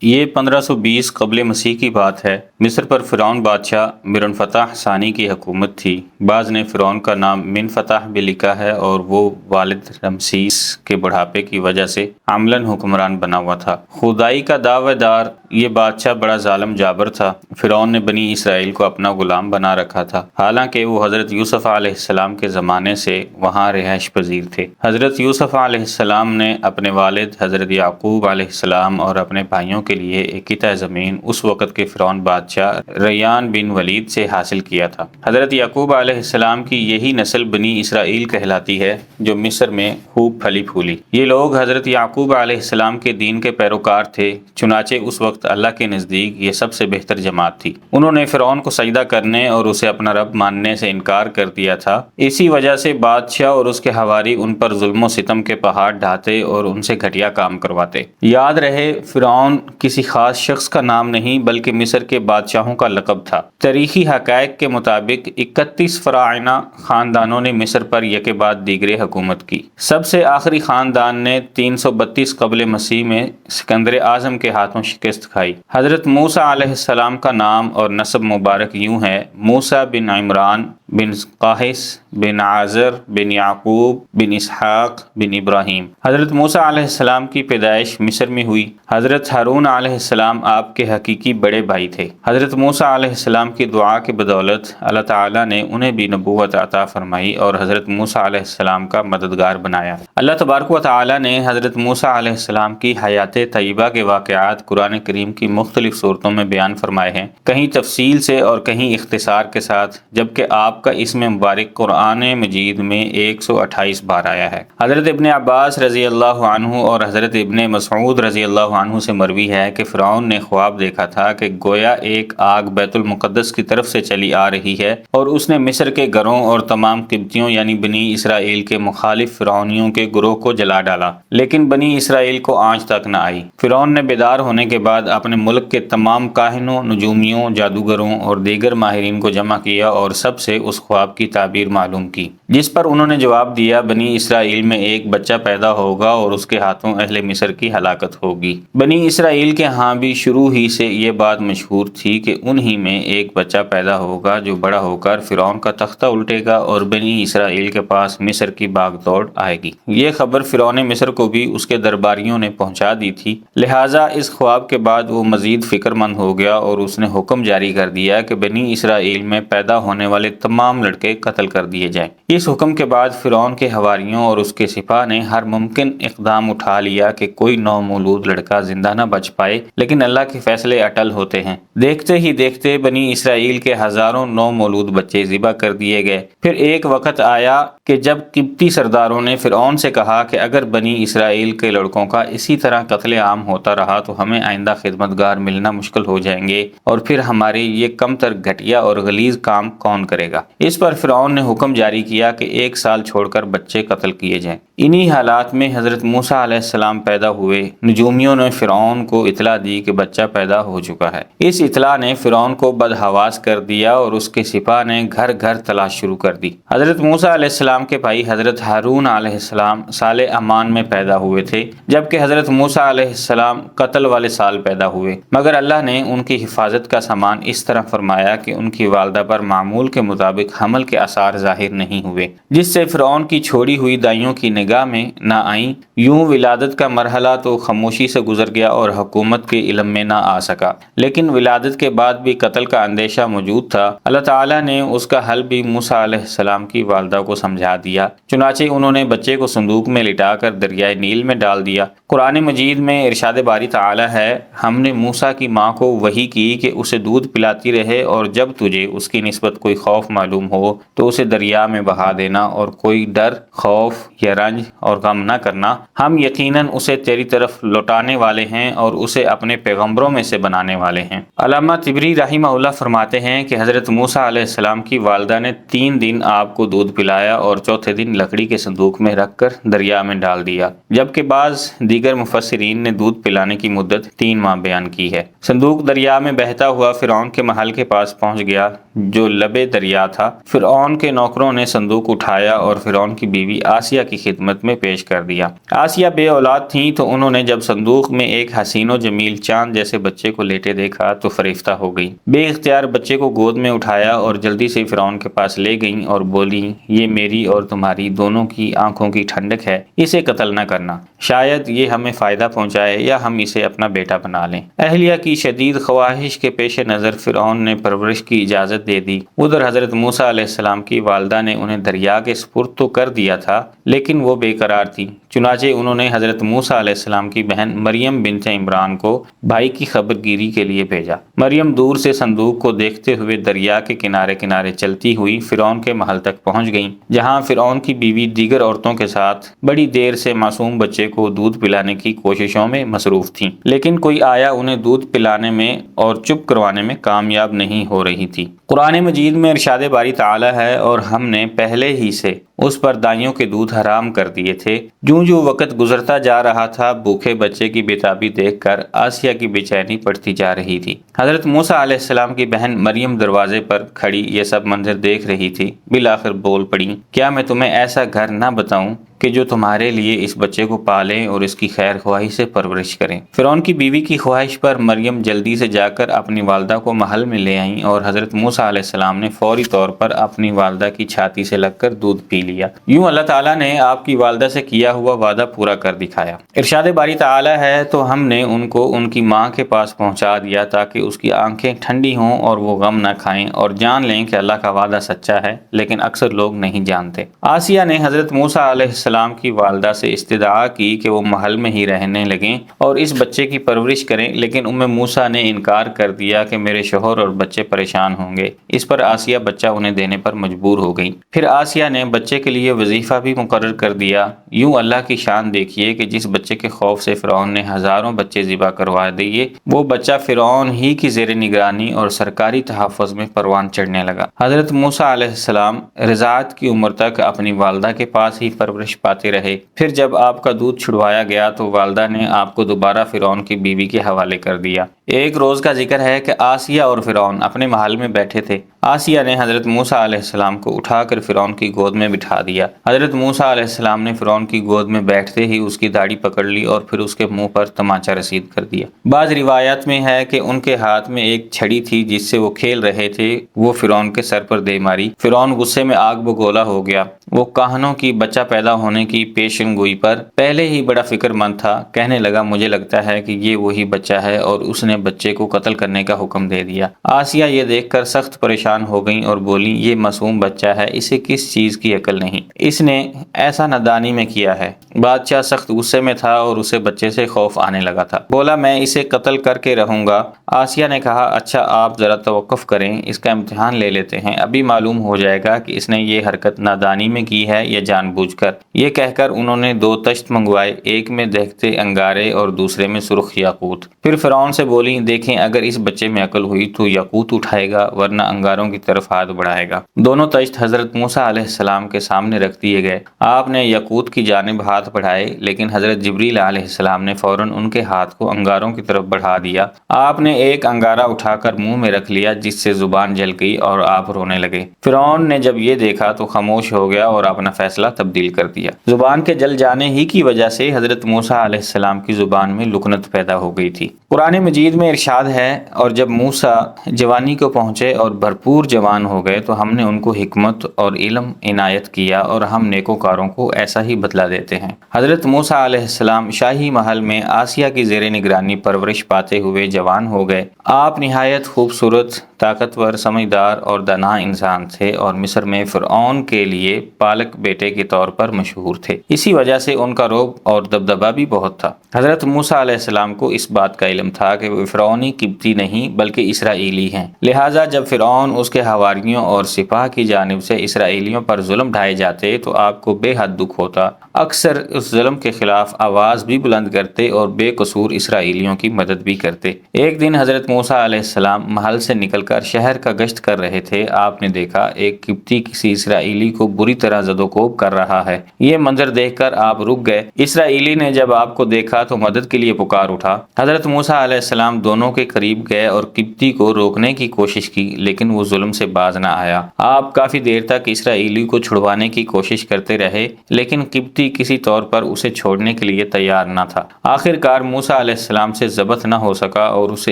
یہ 1520 قبل مسیح کی بات ہے۔ مصر پر فرعون بادشاہ منفتح ثانی کی حکومت تھی۔ بعض نے فرعون کا نام منفتح بھی لکھا ہے اور وہ والد رمسیس کے بڑھاپے کی وجہ سے عملاً حکمران بنا ہوا تھا۔ خدائی کا دعوے دار یہ بادشاہ بڑا ظالم جابر تھا۔ فرعون نے بنی اسرائیل کو اپنا غلام بنا رکھا تھا، حالانکہ وہ حضرت یوسف علیہ السلام کے زمانے سے وہاں رہائش پذیر تھے۔ حضرت یوسف علیہ السلام نے اپنے والد حضرت یعقوب علیہ السلام اور اپنے بھائیوں کے لیے ایک قطعہ زمین اس وقت کے فرعون بادشاہ ریان بن ولید سے حاصل کیا تھا۔ حضرت یعقوب علیہ السلام کی یہی نسل بنی اسرائیل کہلاتی ہے جو مصر میں خوب پھلی پھولی۔ یہ لوگ حضرت یعقوب علیہ السلام کے دین کے پیروکار تھے، چنانچہ اس وقت اللہ کے نزدیک یہ سب سے بہتر جماعت تھی۔ انہوں نے فرعون کو سجدہ کرنے اور اسے اپنا رب ماننے سے انکار کر دیا تھا۔ اسی وجہ سے بادشاہ اور اس کے حواری ان پر ظلم و ستم کے پہاڑ ڈھاتے اور ان سے گھٹیا کام کرواتے۔ یاد رہے، فرعون کسی خاص شخص کا نام نہیں بلکہ مصر کے بادشاہوں کا لقب تھا۔ تاریخی حقائق کے مطابق 31 فراعنہ خاندانوں نے مصر پر یکے بعد دیگرے حکومت کی۔ سب سے آخری خاندان نے 332 قبل مسیح میں سکندر اعظم کے ہاتھوں شکست کھائی۔ حضرت موسیٰ علیہ السلام کا نام اور نسب مبارک یوں ہے: موسیٰ بن عمران بن قاہس بن عازر بن یعقوب بن اسحاق بن ابراہیم۔ حضرت موسیٰ علیہ السلام کی پیدائش مصر میں ہوئی۔ حضرت ہارون علیہ السلام آپ کے حقیقی بڑے بھائی تھے۔ حضرت موسیٰ علیہ السلام کی دعا کی بدولت اللہ تعالیٰ نے انہیں بھی نبوت عطا فرمائی اور حضرت موسیٰ علیہ السلام کا مددگار بنایا۔ اللہ تبارک و تعالیٰ نے حضرت موسیٰ علیہ السلام کی حیات طیبہ کے واقعات قرآن کریم کی مختلف صورتوں میں بیان فرمائے ہیں، کہیں تفصیل سے اور کہیں اختصار کے ساتھ، جبکہ آپ کا اسم مبارک قرآن مجید میں 128 بار آیا ہے۔ حضرت ابن عباس رضی اللہ عنہ اور حضرت ابن مسعود رضی اللہ عنہ سے مروی ہے کہ فرعون نے خواب دیکھا تھا کہ گویا ایک آگ بیت المقدس کی طرف سے چلی آ رہی ہے اور اس نے مصر کے گھروں اور تمام قبطیوں یعنی بنی اسرائیل کے مخالف فرعونیوں کے گروہ کو جلا ڈالا، لیکن بنی اسرائیل کو آنچ تک نہ آئی۔ فرعون نے بیدار ہونے کے بعد اپنے ملک کے تمام کاہنوں، نجومیوں، جادوگروں اور دیگر ماہرین کو جمع کیا اور سب سے اس خواب کی تعبیر معلوم کی، جس پر انہوں نے جواب دیا: بنی اسرائیل میں ایک بچہ پیدا ہوگا اور اس کے ہاتھوں اہل مصر کی ہلاکت ہوگی۔ بنی اسرائیل کے ہاں بھی شروع ہی سے یہ بات مشہور تھی کہ انہی میں ایک بچہ پیدا ہوگا جو بڑا ہو کر فرعون کا تختہ الٹے گا اور بنی اسرائیل کے پاس مصر کی باغ دوڑ آئے گی۔ یہ خبر فرعون مصر کو بھی اس کے درباریوں نے پہنچا دی تھی، لہٰذا اس خواب کے بعد وہ مزید فکر مند ہو گیا اور اس نے حکم جاری کر دیا کہ بنی اسرائیل میں پیدا ہونے والے تمام لڑکے قتل کر دیے جائیں۔ اس حکم کے بعد فرعون کے حواریوں اور اس کے سپاہ نے ہر ممکن اقدام اٹھا لیا کہ کوئی نومولود لڑکا زندہ نہ بچ پائے، لیکن اللہ کے فیصلے اٹل ہوتے ہیں۔ دیکھتے ہی دیکھتے بنی اسرائیل کے ہزاروں نومولود بچے ذبح کر دیے گئے۔ پھر ایک وقت آیا کہ جب قبطی سرداروں نے فرعون سے کہا کہ اگر بنی اسرائیل کے لڑکوں کا اسی طرح قتل عام ہوتا رہا تو ہمیں آئندہ خدمتگار ملنا مشکل ہو جائیں گے اور پھر ہمارے یہ کم تر گھٹیا اور غلیظ کام کون کرے گا۔ اس پر فرعون نے حکم جاری کیا کہ 1 سال چھوڑ کر بچے قتل کیے جائیں۔ انہی حالات میں حضرت موسیٰ علیہ السلام پیدا ہوئے۔ نجومیوں نے فرعون کو اطلاع دی کہ بچہ پیدا ہو چکا ہے۔ اس اطلاع نے فرعون کو بدحواس کر دیا اور اس کے سپاہ نے گھر گھر تلاش شروع کر دی۔ حضرت موسیٰ علیہ السلام کے بھائی حضرت ہارون علیہ السلام سال امان میں پیدا ہوئے تھے، جبکہ حضرت موسیٰ علیہ السلام قتل والے سال پیدا ہوئے، مگر اللہ نے ان کی حفاظت کا سامان اس طرح فرمایا کہ ان کی والدہ پر معمول کے مطابق حمل کے آثار ظاہر نہیں ہوئے، جس سے فرعون کی چھوڑی ہوئی دائیوں کی نگاہ میں نہ آئیں۔ یوں ولادت کا مرحلہ تو خاموشی سے گزر گیا اور حکومت کے علم میں نہ آ سکا، لیکن ولادت کے بعد بھی قتل کا اندیشہ موجود تھا۔ اللہ تعالیٰ نے اس کا حل بھی موسیٰ علیہ السلام کی والدہ کو سمجھا دیا، چنانچہ انہوں نے بچے کو صندوق میں لٹا کر دریائے نیل میں ڈال دیا۔ قرآن مجید میں ارشاد باری تعالیٰ ہے: ہم نے موسیٰ کی ماں کو وحی کی کہ اسے دودھ پلاتی رہے اور جب تجھے اس کی نسبت کوئی خوف معلوم ہو تو اسے دریا میں بہا دینا اور کوئی ڈر، خوف یا رنج اور غم نہ کرنا، ہم یقیناً اسے تیری طرف لوٹانے والے ہیں اور اسے اپنے پیغمبروں میں سے بنانے والے ہیں۔ علامہ طبری رحمہ اللہ فرماتے ہیں کہ حضرت موسیٰ علیہ السلام کی والدہ نے 3 دن آپ کو دودھ پلایا اور چوتھے دن لکڑی کے صندوق میں رکھ کر دریا میں ڈال دیا، جبکہ بعض دیگر مفسرین نے دودھ پلانے کی مدت 3 ماہ وہاں بیان کی ہے۔ صندوق دریا میں بہتا ہوا فرعون کے محل کے پاس پہنچ گیا جو لبے دریا تھا۔ فرعون کے نوکروں نے صندوق اٹھایا اور فرعون کی بیوی آسیہ کی خدمت میں پیش کر دیا۔ آسیہ بے اولاد تھیں تو انہوں نے جب صندوق میں ایک حسین و جمیل چاند جیسے بچے کو لیٹے دیکھا تو فریفتہ ہو گئی۔ بے اختیار بچے کو گود میں اٹھایا اور جلدی سے فرعون کے پاس لے گئیں اور بولی، یہ میری اور تمہاری دونوں کی آنکھوں کی ٹھنڈک ہے، اسے قتل نہ کرنا، شاید یہ ہمیں فائدہ پہنچائے یا ہم اسے اپنا بیٹا بنا لیں۔ اہلیہ کی شدید خواہش کے پیش نظر فرعون نے پرورش کی اجازت دے دی۔ ادھر حضرت موسیٰ علیہ السلام کی والدہ نے انہیں دریا کے سپرد تو کر دیا تھا لیکن وہ بے قرار تھی، چنانچہ انہوں نے حضرت موسیٰ علیہ السلام کی بہن مریم بنت عمران کو بھائی کی خبر گیری کے لیے بھیجا۔ مریم دور سے صندوق کو دیکھتے ہوئے دریا کے کنارے کنارے چلتی ہوئی فرعون کے محل تک پہنچ گئیں، جہاں فرعون کی بیوی دیگر عورتوں کے ساتھ بڑی دیر سے معصوم بچے کو دودھ پلانے کی کوششوں میں مصروف تھیں، لیکن کوئی آیا انہیں دودھ پلانے میں اور چپ کروانے میں کامیاب نہیں ہو رہی تھی۔ قرآن مجید میں ارشاد باری تعالی ہے، اور ہم نے پہلے ہی سے اس پر دائیوں کے دودھ حرام کر دیے تھے۔ جوں جوں وقت گزرتا جا رہا تھا، بھوکے بچے کی بےتابی دیکھ کر آسیہ کی بے چینی بڑھتی جا رہی تھی۔ حضرت موسیٰ علیہ السلام کی بہن مریم دروازے پر کھڑی یہ سب منظر دیکھ رہی تھی، بالآخر بول پڑی، کیا میں تمہیں ایسا گھر نہ بتاؤں کہ جو تمہارے لیے اس بچے کو پالیں اور اس کی خیر خواہی سے پرورش کریں۔ فرعون کی بیوی کی خواہش پر مریم جلدی سے جا کر اپنی والدہ کو محل میں لے آئیں اور حضرت موسیٰ علیہ السلام نے فوری طور پر اپنی والدہ کی چھاتی سے لگ کر دودھ پی لیا۔ یوں اللہ تعالیٰ نے آپ کی والدہ سے کیا ہوا وعدہ پورا کر دکھایا۔ ارشاد باری تعالیٰ ہے، تو ہم نے ان کو ان کی ماں کے پاس پہنچا دیا تاکہ اس کی آنکھیں ٹھنڈی ہوں اور وہ غم نہ کھائیں اور جان لیں کہ اللہ کا وعدہ سچا ہے، لیکن اکثر لوگ نہیں جانتے۔ آسیہ نے حضرت موسیٰ علیہ السلام کی والدہ سے استدعا کی کہ وہ محل میں ہی رہنے لگیں اور اس بچے کی پرورش کریں، لیکن ام موسیٰ نے انکار کر دیا کہ میرے شوہر اور بچے پریشان ہوں گے۔ اس پر آسیہ بچہ انہیں دینے پر مجبور ہو گئی۔ پھر آسیہ نے بچے کے لیے وظیفہ بھی مقرر کر دیا۔ یوں اللہ کی شان دیکھیے کہ جس بچے کے خوف سے فرعون نے ہزاروں بچے ذبح کروا دیے، وہ بچہ فرعون ہی کی زیر نگرانی اور سرکاری تحفظ میں پروان چڑھنے لگا۔ حضرت موسیٰ علیہ السلام رضاعت کی عمر تک اپنی والدہ کے پاس ہی پرورش پاتے رہے۔ پھر جب آپ کا دودھ چھڑوایا گیا تو والدہ نے آپ کو دوبارہ فرعون کی بیوی کے حوالے کر دیا۔ ایک روز کا ذکر ہے کہ آسیہ اور فرعون اپنے محل میں بیٹھے تھے۔ آسیہ نے حضرت موسیٰ علیہ السلام کو اٹھا کر فرعون کی گود میں بٹھا دیا۔ حضرت موسیٰ علیہ السلام نے فرعون کی گود میں بیٹھتے ہی اس کی داڑھی پکڑ لی اور پھر اس کے منہ پر تمانچہ رسید کر دیا۔ بعض روایات میں ہے کہ ان کے ہاتھ میں ایک چھڑی تھی جس سے وہ کھیل رہے تھے، وہ فرعون کے سر پر دے ماری۔ فرعون غصے میں آگ بگولا ہو گیا۔ وہ کاہنوں کی بچہ پیدا ہونے کی پیشن گوئی پر پہلے ہی بڑا فکر مند تھا۔ کہنے لگا، مجھے لگتا ہے کہ یہ وہی بچہ ہے، اور اس نے بچے کو قتل کرنے کا حکم دے دیا۔ آسیہ یہ دیکھ کر سخت پریشان ہو گئیں اور بولی، یہ معصوم بچہ ہے، اسے کس چیز کی عقل نہیں، اس نے ایسا نادانی میں کیا ہے۔ بادشاہ سخت غصے میں تھا اور اسے بچے سے خوف آنے لگا تھا۔ بولا، میں اسے قتل کر کے رہوں گا۔ آسیہ نے کہا، اچھا آپ ذرا توقف کریں، اس کا امتحان لے لیتے ہیں، ابھی معلوم ہو جائے گا کہ اس نے یہ حرکت نادانی میں کی ہے یا جان بوجھ کر۔ یہ کہہ کر انہوں نے 2 تشت منگوائے، ایک میں دہتے انگارے اور دوسرے میں سرخ یاقوت۔ پھر فرعون سے بولی، دیکھیں اگر اس بچے میں عقل ہوئی تو یاقوت اٹھائے گا ورنہ انگاروں کی طرف ہاتھ بڑھائے گا۔ دونوں تشت حضرت موسیٰ علیہ السلام کے سامنے رکھ دیے گئے۔ آپ نے یاقوت کی جانب ہاتھ بڑھائے، لیکن حضرت جبریل علیہ السلام نے فوراً ان کے ہاتھ کو انگاروں کی طرف بڑھا دیا۔ آپ نے ایک انگارہ اٹھا کر منہ میں رکھ لیا جس سے زبان جل گئی اور آپ رونے لگے۔ فرعون نے جب یہ دیکھا تو خاموش ہو گیا اور اپنا فیصلہ تبدیل کر دیا۔ زبان کے جل جانے ہی کی وجہ سے حضرت موسیٰ علیہ السلام کی زبان میں لکنت پیدا ہو گئی تھی۔ قرآن مجید میں ارشاد ہے، اور جب موسیٰ جوانی کو پہنچے اور بھرپور جوان ہو گئے تو ہم نے ان کو حکمت اور علم عنایت کیا، اور ہم نیکوکاروں کو ایسا ہی بدلہ دیتے ہیں۔ حضرت موسیٰ علیہ السلام شاہی محل میں آسیہ کی زیر نگرانی پرورش پاتے ہوئے جوان ہو گئے۔ آپ نہایت خوبصورت، طاقتور، سمجھدار اور دانا انسان تھے اور مصر میں فرعون کے لیے پالک بیٹے کے طور پر مشہور تھے۔ اسی وجہ سے ان کا رعب اور دبدبہ بھی بہت تھا۔ حضرت موسیٰ علیہ السلام کو اس بات کا علم تھا کہ وہ فرعونی قبطی نہیں بلکہ اسرائیلی ہیں، لہٰذا جب فرعون، اس کے حواریوں اور سپاہ کی جانب سے اسرائیلیوں پر ظلم ڈھائے جاتے تو آپ کو بے حد دکھ ہوتا۔ اکثر اس ظلم کے خلاف آواز بھی بلند کرتے اور بے قصور اسرائیلیوں کی مدد بھی کرتے۔ ایک دن حضرت موسیٰ علیہ السلام محل سے نکل کر شہر کا گشت کر رہے تھے، آپ نے دیکھا ایک قبطی کسی اسرائیلی کو بری طرح زد و کوب کر رہا ہے۔ یہ منظر دیکھ کر آپ رک گئے۔ اسرائیلی نے جب آپ کو دیکھا تو مدد کے لیے پکار اٹھا۔ حضرت موسیٰ علیہ السلام دونوں کے قریب گئے اور قبطی کو روکنے کی کوشش کی، لیکن وہ ظلم سے باز نہ آیا۔ آپ کافی دیر تک اسرائیلی کو چھڑوانے کی کوشش کرتے رہے، لیکن قبطی کسی طور پر اسے چھوڑنے کے لیے تیار نہ تھا۔ آخر کار موسیٰ علیہ السلام سے ضبط نہ ہو سکا اور اسے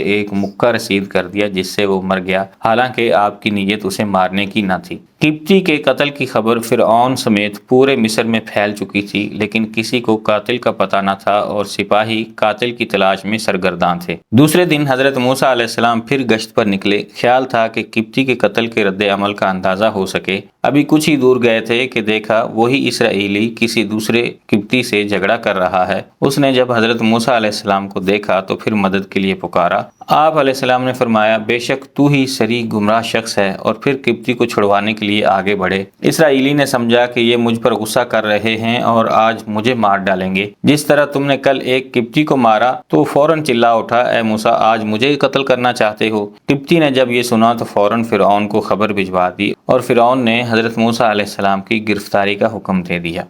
ایک مکہ رسید کر دیا جس سے وہ مر گیا، حالانکہ آپ کی نیت اسے مارنے کی نہ تھی۔ قبطی کے قتل کی خبر فرعون سمیت پورے مصر میں پھیل چکی تھی، لیکن کسی کو قاتل کا پتہ نہ تھا اور سپاہی قاتل کی تلاش میں سرگرداں تھے۔ دوسرے دن حضرت موسیٰ علیہ السلام پھر گشت پر نکلے۔ خیال تھا کہ قبطی کے قتل کے رد عمل کا اندازہ ہو سکے۔ ابھی کچھ ہی دور گئے تھے کہ دیکھا وہی اسرائیلی کسی دوسرے قبطی سے جھگڑا کر رہا ہے۔ اس نے جب حضرت موسیٰ علیہ السلام کو دیکھا تو پھر مدد کے لیے پکارا۔ آپ علیہ السلام نے فرمایا، بے شک تو ہی سری گمراہ شخص ہے، اور پھر قبطی کو چھڑوانے کے لیے آگے بڑھے۔ اسرائیلی نے سمجھا کہ یہ مجھ پر غصہ کر رہے ہیں اور آج مجھے مار ڈالیں گے، جس طرح تم نے کل ایک قبطی کو مارا۔ تو فوراً چلا اٹھا، اے موسیٰ، آج مجھے قتل کرنا چاہتے ہو؟ قبطی نے جب یہ سنا تو فوراً فرعون کو خبر بھجوا دی، اور فرعون نے حضرت موسیٰ علیہ السلام کی گرفتاری کا حکم دے دیا۔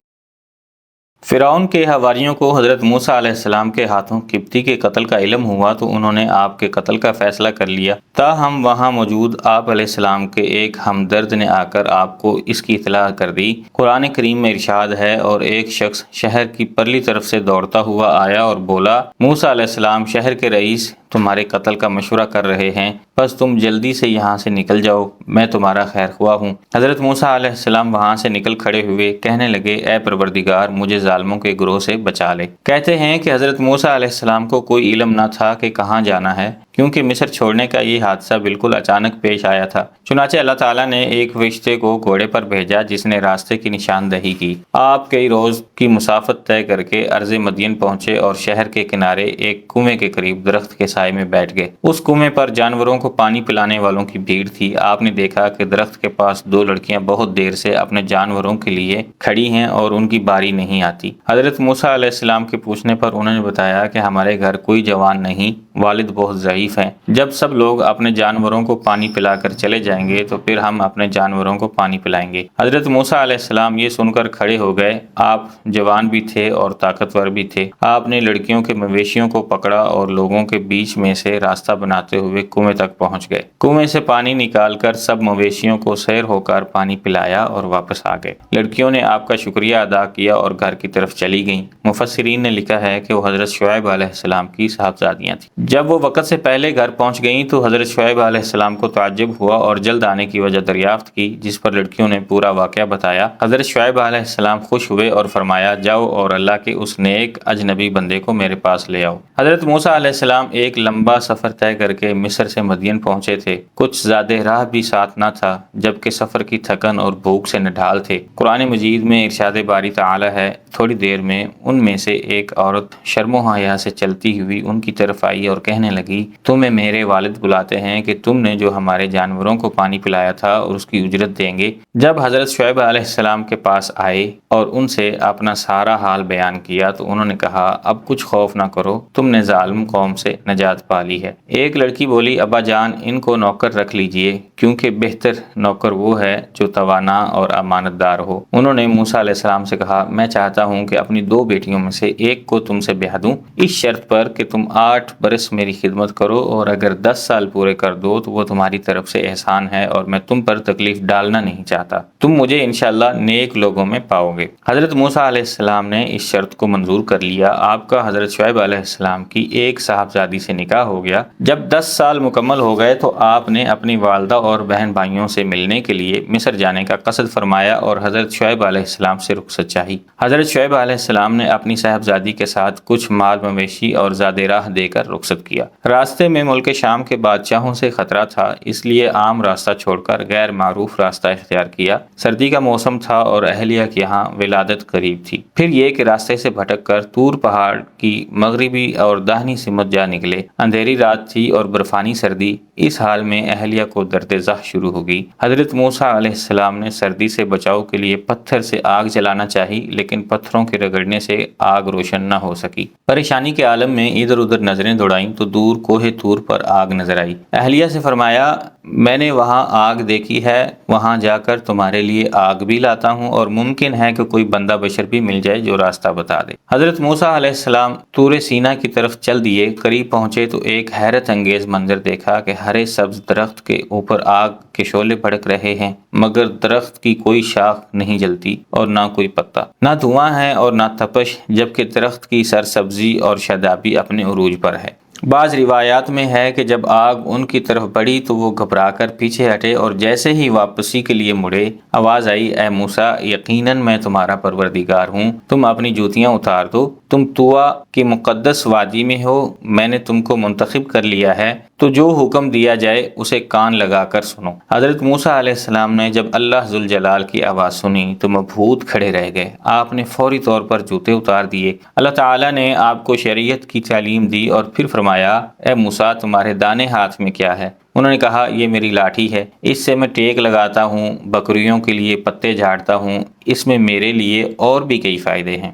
فرعون کے حواریوں کو حضرت موسیٰ علیہ السلام کے ہاتھوں قبطی کے قتل کا علم ہوا تو انہوں نے آپ کے قتل کا فیصلہ کر لیا۔ تاہم وہاں موجود آپ علیہ السلام کے ایک ہمدرد نے آ کر آپ کو اس کی اطلاع کر دی۔ قرآن کریم میں ارشاد ہے، اور ایک شخص شہر کی پرلی طرف سے دوڑتا ہوا آیا اور بولا، موسیٰ علیہ السلام، شہر کے رئیس تمہارے قتل کا مشورہ کر رہے ہیں، بس تم جلدی سے یہاں سے نکل جاؤ، میں تمہارا خیر خواہ ہوں۔ حضرت موسیٰ علیہ السلام وہاں سے نکل کھڑے ہوئے، کہنے لگے، اے پروردگار، مجھے ظالموں کے گروہ سے بچا لے۔ کہتے ہیں کہ حضرت موسیٰ علیہ السلام کو کوئی علم نہ تھا کہ کہاں جانا ہے، کیونکہ مصر چھوڑنے کا یہ حادثہ بالکل اچانک پیش آیا تھا۔ چنانچہ اللہ تعالیٰ نے ایک فرشتے کو گھوڑے پر بھیجا جس نے راستے کی نشاندہی کی۔ آپ کئی روز کی مسافت طے کر کے ارض مدین پہنچے اور شہر کے کنارے ایک کنویں کے قریب درخت کے سائے میں بیٹھ گئے۔ اس کنویں پر جانوروں کو پانی پلانے والوں کی بھیڑ تھی۔ آپ نے دیکھا کہ درخت کے پاس دو لڑکیاں بہت دیر سے اپنے جانوروں کے لیے کھڑی ہیں اور ان کی باری نہیں آتی۔ حضرت موسیٰ علیہ السلام کے پوچھنے پر انہوں نے بتایا کہ ہمارے گھر کوئی جوان نہیں، والد بہت ضعیف ہیں۔ جب سب لوگ اپنے جانوروں کو پانی پلا کر چلے جائیں گے تو پھر ہم اپنے جانوروں کو پانی پلائیں گے۔ حضرت موسیٰ علیہ السلام یہ سن کر کھڑے ہو گئے۔ آپ جوان بھی تھے اور طاقتور بھی تھے۔ آپ نے لڑکیوں کے مویشیوں کو پکڑا اور لوگوں کے بیچ میں سے راستہ بناتے ہوئے کنویں تک پہنچ گئے۔ کنویں سے پانی نکال کر سب مویشیوں کو سیر ہو کر پانی پلایا اور واپس آ گئے۔ لڑکیوں نے آپ کا شکریہ ادا کیا اور گھر کی طرف چلی گئیں۔ مفسرین نے لکھا ہے کہ وہ حضرت شعیب علیہ السلام کی صاحبزادیاں تھیں۔ جب وہ وقت سے پہلے گھر پہنچ گئیں تو حضرت شعیب علیہ السلام کو تعجب ہوا اور جلد آنے کی وجہ دریافت کی، جس پر لڑکیوں نے پورا واقعہ بتایا۔ حضرت شعیب علیہ السلام خوش ہوئے اور فرمایا، جاؤ اور اللہ کے اس نیک اجنبی بندے کو میرے پاس لے آؤ۔ حضرت موسیٰ علیہ السلام ایک لمبا سفر طے کر کے مصر سے مدین پہنچے تھے۔ کچھ زیادہ راہ بھی ساتھ نہ تھا، جبکہ سفر کی تھکن اور بھوک سے نڈھال تھے۔ قرآن مجید میں ارشاد باری تعالی ہے، تھوڑی دیر میں ان میں سے ایک عورت شرم و حیا سے چلتی ہوئی ان کی طرف آئی اور کہنے لگی، تمہیں میرے والد بلاتے ہیں کہ تم نے جو ہمارے جانوروں کو پانی پلایا تھا اور اس کی اجرت دیں گے۔ جب حضرت شعیب علیہ السلام کے پاس آئے اور ان سے اپنا سارا حال بیان کیا تو انہوں نے کہا، اب کچھ خوف نہ کرو، تم نے ظالم قوم سے نجات پا لی ہے۔ ایک لڑکی بولی، ابا جان، ان کو نوکر رکھ لیجئے، کیونکہ بہتر نوکر وہ ہے جو توانا اور امانت دار ہو۔ انہوں نے موسیٰ علیہ السلام سے کہا، میں چاہتا ہوں کہ اپنی دو بیٹیوں میں سے ایک کو تم سے بیاہ دوں، اس شرط پر کہ تم 8 برس میری خدمت کرو، اور اگر 10 سال پورے کر دو تو وہ تمہاری طرف سے احسان ہے، اور میں تم پر تکلیف ڈالنا نہیں چاہتا۔ تم مجھے انشاءاللہ نیک لوگوں میں پاؤ گے۔ حضرت موسیٰ علیہ السلام نے اس شرط کو منظور کر لیا۔ آپ کا حضرت شعیب علیہ السلام کی ایک صاحبزادی سے نکاح ہو گیا۔ جب 10 سال مکمل ہو گئے تو آپ نے اپنی والدہ اور بہن بھائیوں سے ملنے کے لیے مصر جانے کا قصد فرمایا اور حضرت شعیب علیہ السلام سے رخصت چاہی۔ حضرت شعیب علیہ السلام نے اپنی صاحبزادی کے ساتھ کچھ مال مویشی اور زاد راہ دے کر رخصت کیا۔ راستے میں ملک شام کے بادشاہوں سے خطرہ تھا، اس لیے عام راستہ چھوڑ کر غیر معروف راستہ اختیار کیا۔ سردی کا موسم تھا اور اہلیہ کے یہاں ولادت قریب تھی۔ پھر یہ کہ راستے سے بھٹک کر طور پہاڑ کی مغربی اور داہنی سمت جا نکلے۔ اندھیری رات تھی اور برفانی سردی۔ اس حال میں اہلیہ کو درد صورت زح شروع ہوگی۔ حضرت موسیٰ علیہ السلام نے سردی سے بچاؤ کے لیے پتھر سے آگ جلانا چاہی، لیکن پتھروں کے رگڑنے سے آگ روشن نہ ہو سکی۔ پریشانی کے عالم میں ادھر ادھر نظریں دوڑائیں تو دور کوہ طور پر آگ نظر آئی۔ اہلیہ سے فرمایا میں نے وہاں آگ دیکھی ہے، وہاں جا کر تمہارے لیے آگ بھی لاتا ہوں، اور ممکن ہے کہ کوئی بندہ بشر بھی مل جائے جو راستہ بتا دے۔ حضرت موسیٰ علیہ السلام طور سینا کی طرف چل دیے۔ قریب پہنچے تو ایک حیرت انگیز منظر دیکھا کہ ہرے سبز درخت کے اوپر آگ کے شعلے بھڑک رہے ہیں، مگر درخت کی کوئی شاخ نہیں جلتی اور نہ کوئی پتا، نہ دھواں ہے اور نہ تپش، جبکہ درخت کی سرسبزی اور شادابی اپنے عروج پر ہے۔ بعض روایات میں ہے کہ جب آگ ان کی طرف بڑھی تو وہ گھبرا کر پیچھے ہٹے، اور جیسے ہی واپسی کے لیے مڑے آواز آئی اے موسیٰ، یقیناً میں تمہارا پروردگار ہوں، تم اپنی جوتیاں اتار دو، تم طویٰ کی مقدس وادی میں ہو، میں نے تم کو منتخب کر لیا ہے، تو جو حکم دیا جائے اسے کان لگا کر سنو۔ حضرت موسیٰ علیہ السلام نے جب اللہ ذوالجلال کی آواز سنی تو مبہوت کھڑے رہ گئے۔ آپ نے فوری طور پر جوتے اتار دیے۔ اللہ تعالیٰ نے آپ کو شریعت کی تعلیم دی اور پھر فرمایا اے موسیٰ تمہارے دانے ہاتھ میں کیا ہے؟ انہوں نے کہا یہ میری لاٹھی ہے، اس سے میں ٹیک لگاتا ہوں، بکریوں کے لیے پتے جھاڑتا ہوں، اس میں میرے لیے اور بھی کئی فائدے ہیں۔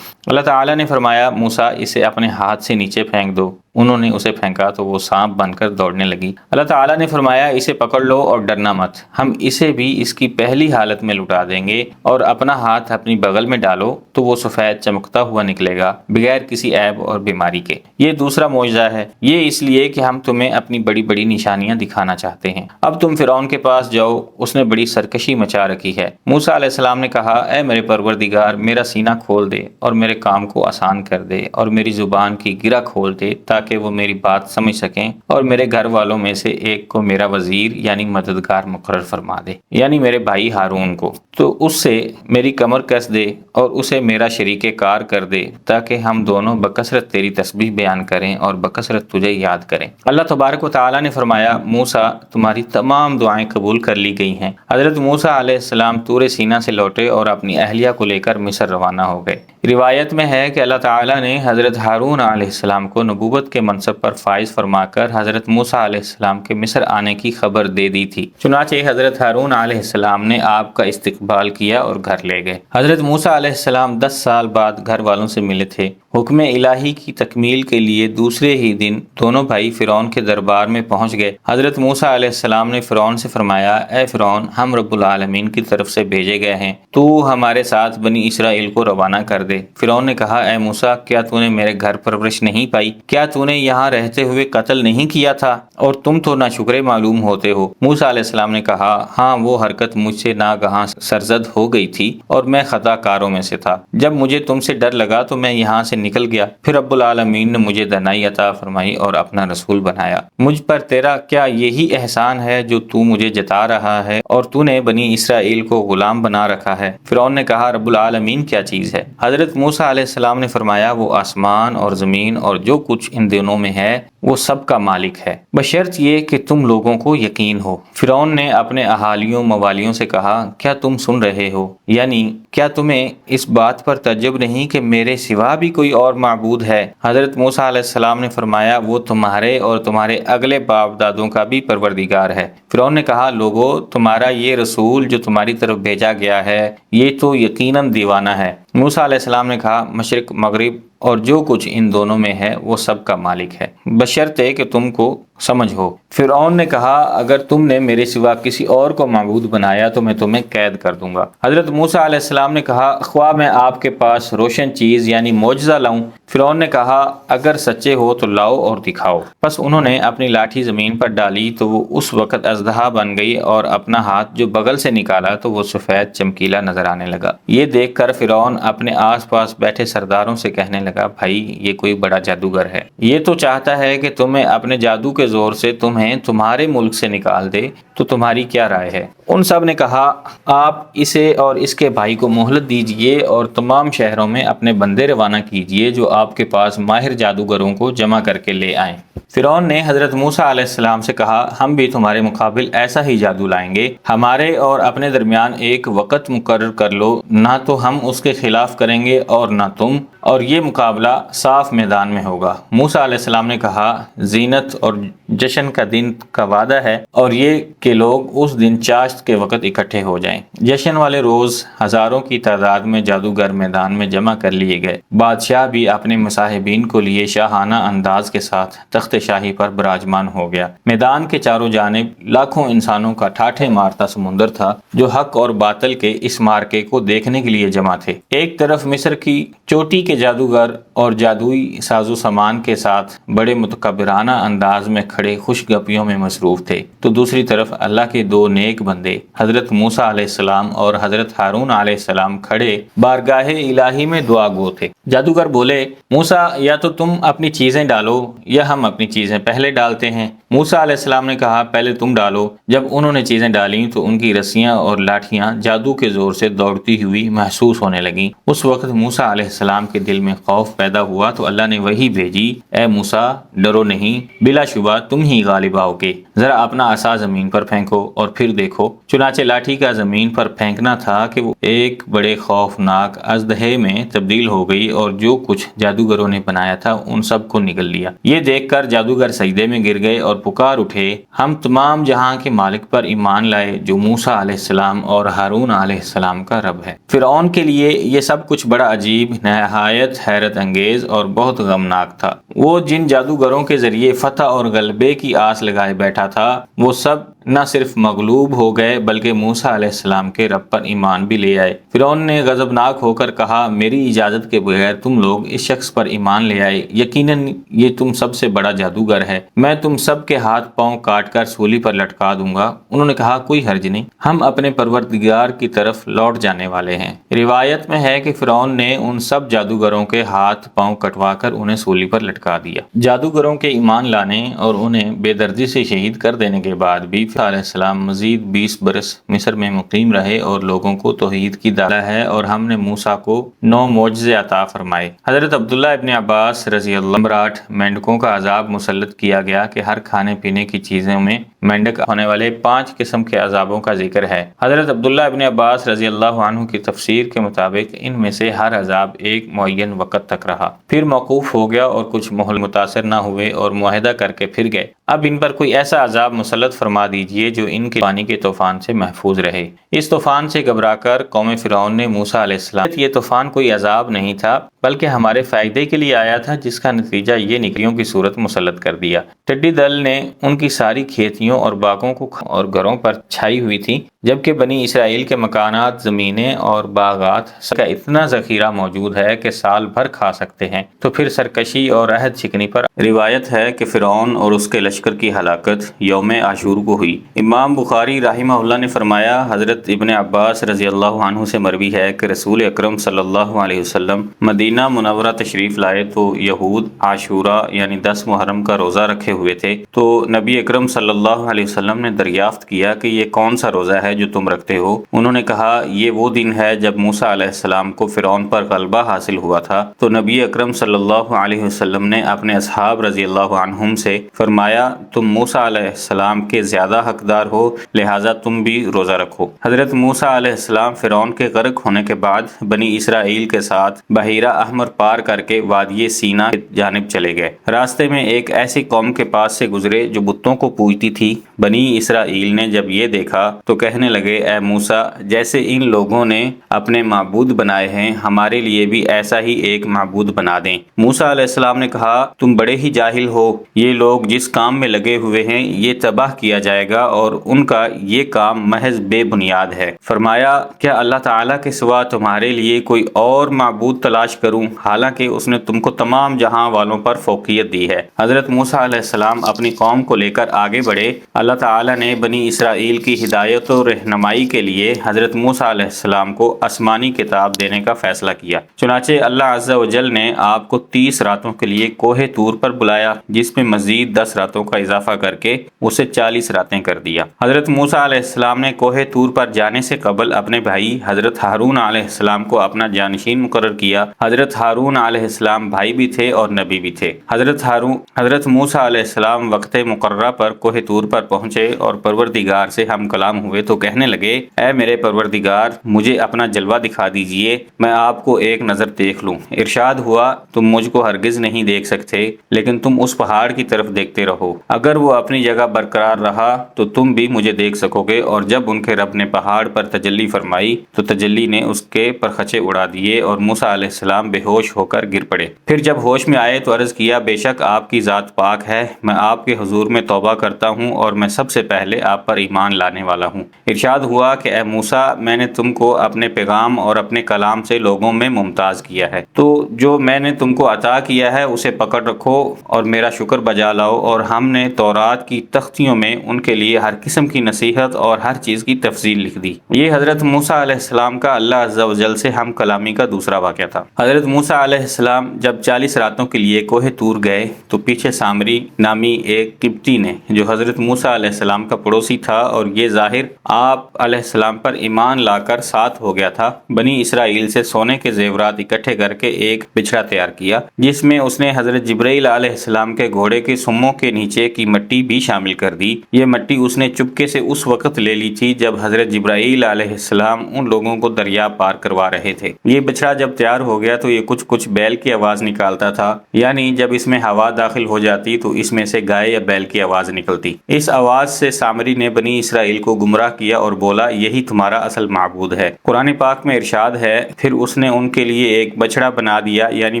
اللہ تعالیٰ نے فرمایا موسیٰ اسے اپنے ہاتھ سے نیچے پھینک دو۔ انہوں نے اسے پھینکا تو وہ سانپ بن کر دوڑنے لگی۔ اللہ تعالیٰ نے فرمایا اسے پکڑ لو اور ڈرنا مت، ہم اسے بھی اس کی پہلی حالت میں لٹا دیں گے، اور اپنا ہاتھ اپنی بغل میں ڈالو تو وہ سفید چمکتا ہوا نکلے گا بغیر کسی عیب اور بیماری کے۔ یہ دوسرا معجزہ ہے، یہ اس لیے کہ ہم تمہیں اپنی بڑی بڑی نشانیاں دکھانا چاہتے ہیں۔ اب تم فرعون کے پاس جاؤ، اس نے بڑی سرکشی مچا رکھی ہے۔ موسیٰ علیہ السلام نے کہا اے میرے پروردگار، میرا سینہ کھول دے اور میرے کام کو آسان کر دے، اور میری زبان کی گرہ کھول دے تاکہ وہ میری بات سمجھ سکیں، اور میرے گھر والوں میں سے ایک کو میرا وزیر یعنی مددگار مقرر فرما دے، یعنی میرے بھائی ہارون کو، تو اس سے میری کمر کس دے اور اسے میرا شریک کار کر دے، تاکہ ہم دونوں بکثرت تیری تسبیح بیان کریں اور بکثرت تجھے یاد کریں۔ اللہ تبارک و تعالیٰ نے فرمایا موسیٰ تمہاری تمام دعائیں قبول کر لی گئی ہیں۔ حضرت موسیٰ علیہ السلام طور سینا سے لوٹے اور اپنی اہلیہ کو لے کر مصر روانہ ہو گئے۔ روایت میں ہے کہ اللہ تعالیٰ نے حضرت ہارون علیہ السلام کو نبوت کے منصب پر فائز فرما کر حضرت موسیٰ علیہ السلام کے مصر آنے کی خبر دے دی تھی۔ چنانچہ حضرت ہارون علیہ السلام نے آپ کا استقبال کیا اور گھر لے گئے۔ حضرت موسیٰ علیہ السلام 10 سال بعد گھر والوں سے ملے تھے۔ حکم الہی کی تکمیل کے لیے دوسرے ہی دن دونوں بھائی فرعون کے دربار میں پہنچ گئے۔ حضرت موسیٰ علیہ السلام نے فرعون سے فرمایا اے فرعون، ہم رب العالمین کی طرف سے بھیجے گئے ہیں، تو ہمارے ساتھ بنی اسرائیل کو روانہ کر دے۔ فرعون نے کہا اے موسیٰ، کیا تو نے میرے گھر پرورش نہیں پائی؟ کیا تو نے یہاں رہتے ہوئے قتل نہیں کیا تھا؟ اور تم تو ناشکرے معلوم ہوتے ہو۔ موسیٰ علیہ السلام نے کہا ہاں، وہ حرکت مجھ سے ناگہاں سرزد ہو گئی تھی اور میں خطا کاروں میں سے تھا۔ جب مجھے تم سے ڈر لگا تو میں یہاں سے نکل گیا، پھر رب العالمین نے مجھے دانائی عطا فرمائی اور اپنا رسول بنایا۔ مجھ پر تیرا کیا یہی احسان ہے جو تو مجھے جتا رہا ہے، اور تو نے بنی اسرائیل کو غلام بنا رکھا ہے؟ فرعون نے کہا رب العالمین کیا چیز ہے؟ حضرت موسیٰ علیہ السلام نے فرمایا وہ آسمان اور زمین اور جو کچھ ان دونوں میں ہے وہ سب کا مالک ہے، بشرط یہ کہ تم لوگوں کو یقین ہو۔ فرعون نے اپنے اہالیوں موالیوں سے کہا کیا تم سن رہے ہو؟ یعنی کیا تمہیں اس بات پر تعجب نہیں کہ میرے سوا بھی کوئی اور معبود ہے؟ حضرت موسیٰ علیہ السلام نے فرمایا وہ تمہارے اور تمہارے اگلے باپ دادوں کا بھی پروردگار ہے۔ فرعون نے کہا لوگو، تمہارا یہ رسول جو تمہاری طرف بھیجا گیا ہے یہ تو یقیناً دیوانہ ہے۔ موسیٰ علیہ السلام نے کہا مشرق مغرب اور جو کچھ ان دونوں میں ہے وہ سب کا مالک ہے، بشرطے کہ تم کو سمجھ ہو۔ فرعون نے کہا اگر تم نے میرے سوا کسی اور کو معبود بنایا تو میں تمہیں قید کر دوں گا۔ حضرت موسیٰ علیہ السلام نے کہا خواہ میں آپ کے پاس روشن چیز یعنی معجزہ لاؤں؟ فرعون نے کہا اگر سچے ہو تو لاؤ اور دکھاؤ۔ پس انہوں نے اپنی لاٹھی زمین پر ڈالی تو وہ اس وقت اژدہا بن گئی، اور اپنا ہاتھ جو بغل سے نکالا تو وہ سفید چمکیلا نظر آنے لگا۔ یہ دیکھ کر فرعون اپنے آس پاس بیٹھے سرداروں سے کہنے لگا بھائی یہ کوئی بڑا جادوگر ہے، یہ تو چاہتا ہے کہ تمہیں اپنے جادو کے زور سے تمہیں تمہارے ملک سے نکال دے، تو تمہاری کیا رائے ہے؟ ان سب نے کہا آپ اسے اور اس کے بھائی کو مہلت دیجئے اور تمام شہروں میں اپنے بندے روانہ کیجئے جو آپ کے پاس ماہر جادوگروں کو جمع کر کے لے آئیں۔ فرعون نے حضرت موسیٰ علیہ السلام سے کہا ہم بھی تمہارے مقابل ایسا ہی جادو لائیں گے، ہمارے اور اپنے درمیان ایک وقت مقرر کر لو، نہ تو ہم اس کے خلاف کریں گے اور نہ تم، اور یہ مقابلہ صاف میدان میں ہوگا۔ موسیٰ علیہ السلام نے کہا زینت اور جشن کا دن کا وعدہ ہے اور یہ کہ لوگ اس دن چاشت کے وقت اکٹھے ہو جائیں۔ جشن والے روز ہزاروں کی تعداد میں جادوگر میدان میں جمع کر لیے گئے۔ بادشاہ بھی اپنے مصاحبین کو لیے شاہانہ انداز کے ساتھ تخت شاہی پر براجمان ہو گیا۔ میدان کے چاروں جانب لاکھوں انسانوں کا ٹھاٹھے مارتا سمندر تھا جو حق اور باطل کے اس مارکے کو دیکھنے کے لیے جمع تھے۔ ایک طرف مصر کی چوٹی کے جادوگر اور جادوئی ساز و سامان کے ساتھ بڑے متکبرانہ انداز میں کھڑے خوش گپیوں میں مصروف تھے، تو دوسری طرف اللہ کے دو نیک بندے حضرت موسیٰ علیہ السلام اور حضرت ہارون علیہ السلام کھڑے بارگاہ الہی میں دعا گو تھے۔ جادوگر بولے، موسیٰ یا تو تم اپنی چیزیں ڈالو یا ہم اپنی چیزیں پہلے ڈالتے ہیں۔ موسیٰ علیہ السلام نے کہا، پہلے تم ڈالو۔ جب انہوں نے چیزیں ڈالیں تو ان کی رسیاں اور لاٹھیاں جادو کے زور سے دوڑتی ہوئی محسوس ہونے لگیں۔ اس وقت موسیٰ علیہ السلام کے دل میں خوف پیدا ہوا تو اللہ نے وحی بھیجی، اے موسیٰ ڈرو نہیں، بلا شبہ تم ہی غالب آؤ گے، ذرا اپنا عصا زمین پر پھینکو اور پھر دیکھو۔ چنانچہ لاٹھی کا زمین پر پھینکنا تھا کہ وہ ایک بڑے خوفناک اژدہے میں تبدیل ہو گئی اور جو کچھ جادوگروں نے بنایا تھا ان سب کو نگل لیا۔ یہ دیکھ کر جادوگر سجدے میں گر گئے اور پکار اٹھے، ہم تمام جہاں کے مالک پر ایمان لائے جو موسیٰ علیہ السلام اور ہارون علیہ السلام کا رب ہے۔ فرعون کے لیے یہ سب کچھ بڑا عجیب، نہایت حیرت انگیز اور بہت غمناک تھا۔ وہ جن جادوگروں کے ذریعے فتح اور غلبے کی آس لگائے بیٹھا تھا وہ سب نہ صرف مغلوب ہو گئے بلکہ موسیٰ علیہ السلام کے رب پر ایمان بھی لے آئے۔ فرعون نے غضبناک ہو کر کہا، میری اجازت کے بغیر تم لوگ اس شخص پر ایمان لے آئے، یقیناً یہ تم سب سے بڑا جادوگر ہے، میں تم سب کے ہاتھ پاؤں کاٹ کر سولی پر لٹکا دوں گا۔ انہوں نے کہا، کوئی حرج نہیں، ہم اپنے پروردگار کی طرف لوٹ جانے والے ہیں۔ روایت میں ہے کہ فرعون نے ان سب جادوگروں کے ہاتھ پاؤں کٹوا کر انہیں سولی پر لٹکا دیا۔ جادوگروں کے ایمان لانے اور انہیں بے دردی سے شہید کر دینے کے بعد بھی علیہ السلام مزید 20 برس مصر میں مقیم رہے اور لوگوں کو توحید کی دعوت ہے اور ہم نے موسیٰ کو 9 معجزے عطا فرمائے۔ حضرت عبداللہ ابن عباس رضی اللہ عنہ، براٹ مینڈکوں کا عذاب مسلط کیا گیا کہ ہر کھانے پینے کی چیزوں میں مینڈک ہونے والے 5 قسم کے عذابوں کا ذکر ہے۔ حضرت عبداللہ ابن عباس رضی اللہ عنہ کی تفسیر کے مطابق ان میں سے ہر عذاب ایک معین وقت تک رہا، پھر موقوف ہو گیا اور کچھ مہل متاثر نہ ہوئے اور معاہدہ کر کے پھر گئے۔ اب ان پر کوئی ایسا عذاب مسلط فرما دیجئے جو ان کے پانی کے طوفان سے محفوظ رہے۔ اس طوفان سے گھبرا کر قوم فرعون نے موسیٰ علیہ السلام، یہ طوفان کوئی عذاب نہیں تھا بلکہ ہمارے فائدے کے لیے آیا تھا، جس کا نتیجہ یہ نکلیوں کی صورت مسلط کر دیا۔ ٹڈی دل نے ان کی ساری کھیتیوں اور باغوں کو اور گھروں پر چھائی ہوئی تھی، جبکہ بنی اسرائیل کے مکانات، زمینیں اور باغات کا اتنا ذخیرہ موجود ہے کہ سال بھر کھا سکتے ہیں، تو پھر سرکشی اور عہد شکنی پر روایت ہے کہ فرعون اور اس کے لشکر کی ہلاکت یوم عاشور کو ہوئی۔ امام بخاری رحمہ اللہ نے فرمایا، حضرت ابن عباس رضی اللہ عنہ سے مروی ہے کہ رسول اکرم صلی اللہ علیہ وسلم مدینہ منورہ تشریف لائے تو یہود عاشورہ یعنی 10 محرم کا روزہ رکھے ہوئے تھے، تو نبی اکرم صلی اللہ علیہ وسلم نے دریافت کیا کہ یہ کون سا روزہ ہے جو تم رکھتے ہو؟ انہوں نے کہا، یہ وہ دن ہے جب موسیٰ علیہ السلام کو فرعون پر غلبہ حاصل ہوا تھا۔ تو نبی اکرم صلی اللہ علیہ وسلم نے اپنے اصحاب رضی اللہ عنہم سے فرمایا، تم موسیٰ علیہ السلام کے زیادہ حقدار ہو، لہٰذا تم بھی روزہ رکھو۔ حضرت موسیٰ علیہ السلام فرعون کے غرق ہونے کے بعد بنی اسرائیل کے ساتھ بحیرہ احمر پار کر کے وادی سینا کی جانب چلے گئے۔ راستے میں ایک ایسی قوم کے پاس سے گزرے جو بتوں کو پوجتی تھی۔ بنی اسرائیل نے جب یہ دیکھا تو کہنے لگے، اے موسیٰ، جیسے ان لوگوں نے اپنے معبود بنائے ہیں، ہمارے لیے بھی ایسا ہی ایک معبود بنا دیں۔ موسیٰ علیہ السلام نے کہا، تم بڑے ہی جاہل ہو، یہ لوگ جس کام میں لگے ہوئے ہیں یہ تباہ کیا جائے گا اور ان کا یہ کام محض بے بنیاد ہے۔ فرمایا، کیا اللہ تعالیٰ کے سوا تمہارے لیے کوئی اور معبود تلاش کروں، حالانکہ اس نے تم کو تمام جہاں والوں پر فوقیت دی ہے۔ حضرت موسیٰ علیہ السلام اپنی قوم کو لے کر آگے بڑھے۔ اللہ تعالیٰ نے بنی اسرائیل کی ہدایت و رہنمائی کے لیے حضرت موسیٰ علیہ السلام کو آسمانی کتاب دینے کا فیصلہ کیا۔ چنانچہ اللہ عز و جل نے آپ کو 30 راتوں کے لیے کوہ طور پر بلایا، جس میں مزید 10 راتوں کا اضافہ کر کے اسے 40 راتیں کر دیا۔ حضرت موسیٰ علیہ السلام نے کوہ طور پر جانے سے قبل اپنے بھائی حضرت ہارون علیہ السلام کو اپنا جانشین مقرر کیا۔ حضرت ہارون علیہ السلام بھائی بھی تھے اور نبی بھی تھے۔ حضرت موسیٰ علیہ السلام وقت مقررہ پر کوہ طور پر پہنچے اور پروردگار سے ہم کلام ہوئے تو کہنے لگے اے میرے پروردگار مجھے اپنا جلوہ دکھا دیجئے، میں آپ کو ایک نظر دیکھ لوں۔ ارشاد ہوا تم مجھ کو ہرگز نہیں دیکھ سکتے، لیکن تم اس پہاڑ کی طرف دیکھتے رہو، اگر وہ اپنی جگہ برقرار رہا تو تم بھی مجھے دیکھ سکو گے۔ اور جب ان کے رب نے پہاڑ پر تجلی فرمائی تو تجلی نے اس کے پرخچے اڑا دیے اور موسیٰ علیہ السلام بے ہوش ہو کر گر پڑے۔ پھر جب ہوش میں آئے تو عرض کیا بے شک آپ کی ذات پاک ہے، میں آپ کے حضور میں توبہ کرتا ہوں اور میں سب سے پہلے آپ پر ایمان لانے والا ہوں۔ ارشاد ہوا کہ اے موسیٰ میں نے تم کو اپنے پیغام اور اپنے کلام سے لوگوں میں ممتاز کیا ہے، تو جو میں نے تم کو عطا کیا ہے اسے پکڑ رکھو اور میرا شکر بجا لاؤ۔ اور ہم نے تورات کی تختیوں میں ان کے لیے ہر قسم کی نصیحت اور ہر چیز کی تفصیل لکھ دی۔ یہ حضرت موسیٰ علیہ السلام کا اللہ عز و جل سے ہم کلامی کا دوسرا واقعہ تھا۔ حضرت موسیٰ علیہ السلام جب 40 راتوں کے لیے کوہ طور گئے تو پیچھے سامری نامی ایک قبطی نے جو حضرت موسیٰ علیہ السلام کا پڑوسی تھا اور یہ ظاہر آپ علیہ السلام پر ایمان لا کر ساتھ ہو گیا تھا، بنی اسرائیل سے سونے کے زیورات اکٹھے کر کے ایک بچھڑا تیار کیا جس میں اس نے حضرت جبرائیل علیہ السلام کے گھوڑے کے سموں کے نیچے کی مٹی بھی شامل کر دی۔ یہ مٹی اس نے چپکے سے اس وقت لے لی تھی جب حضرت جبرائیل علیہ السلام ان لوگوں کو دریا پار کروا رہے تھے۔ یہ بچھڑا جب تیار ہو گیا تو یہ کچھ بیل کی آواز نکالتا تھا، یعنی جب اس میں ہوا داخل ہو جاتی تو اس میں سے گائے یا بیل کی آواز نکلتی۔ اس آواز سے سامری نے بنی اسرائیل کو گمراہ کیا اور بولا یہی تمہارا اصل معبود ہے۔ قرآن پاک میں ارشاد ہے پھر اس نے ان کے لیے ایک بچڑا بنا دیا، یعنی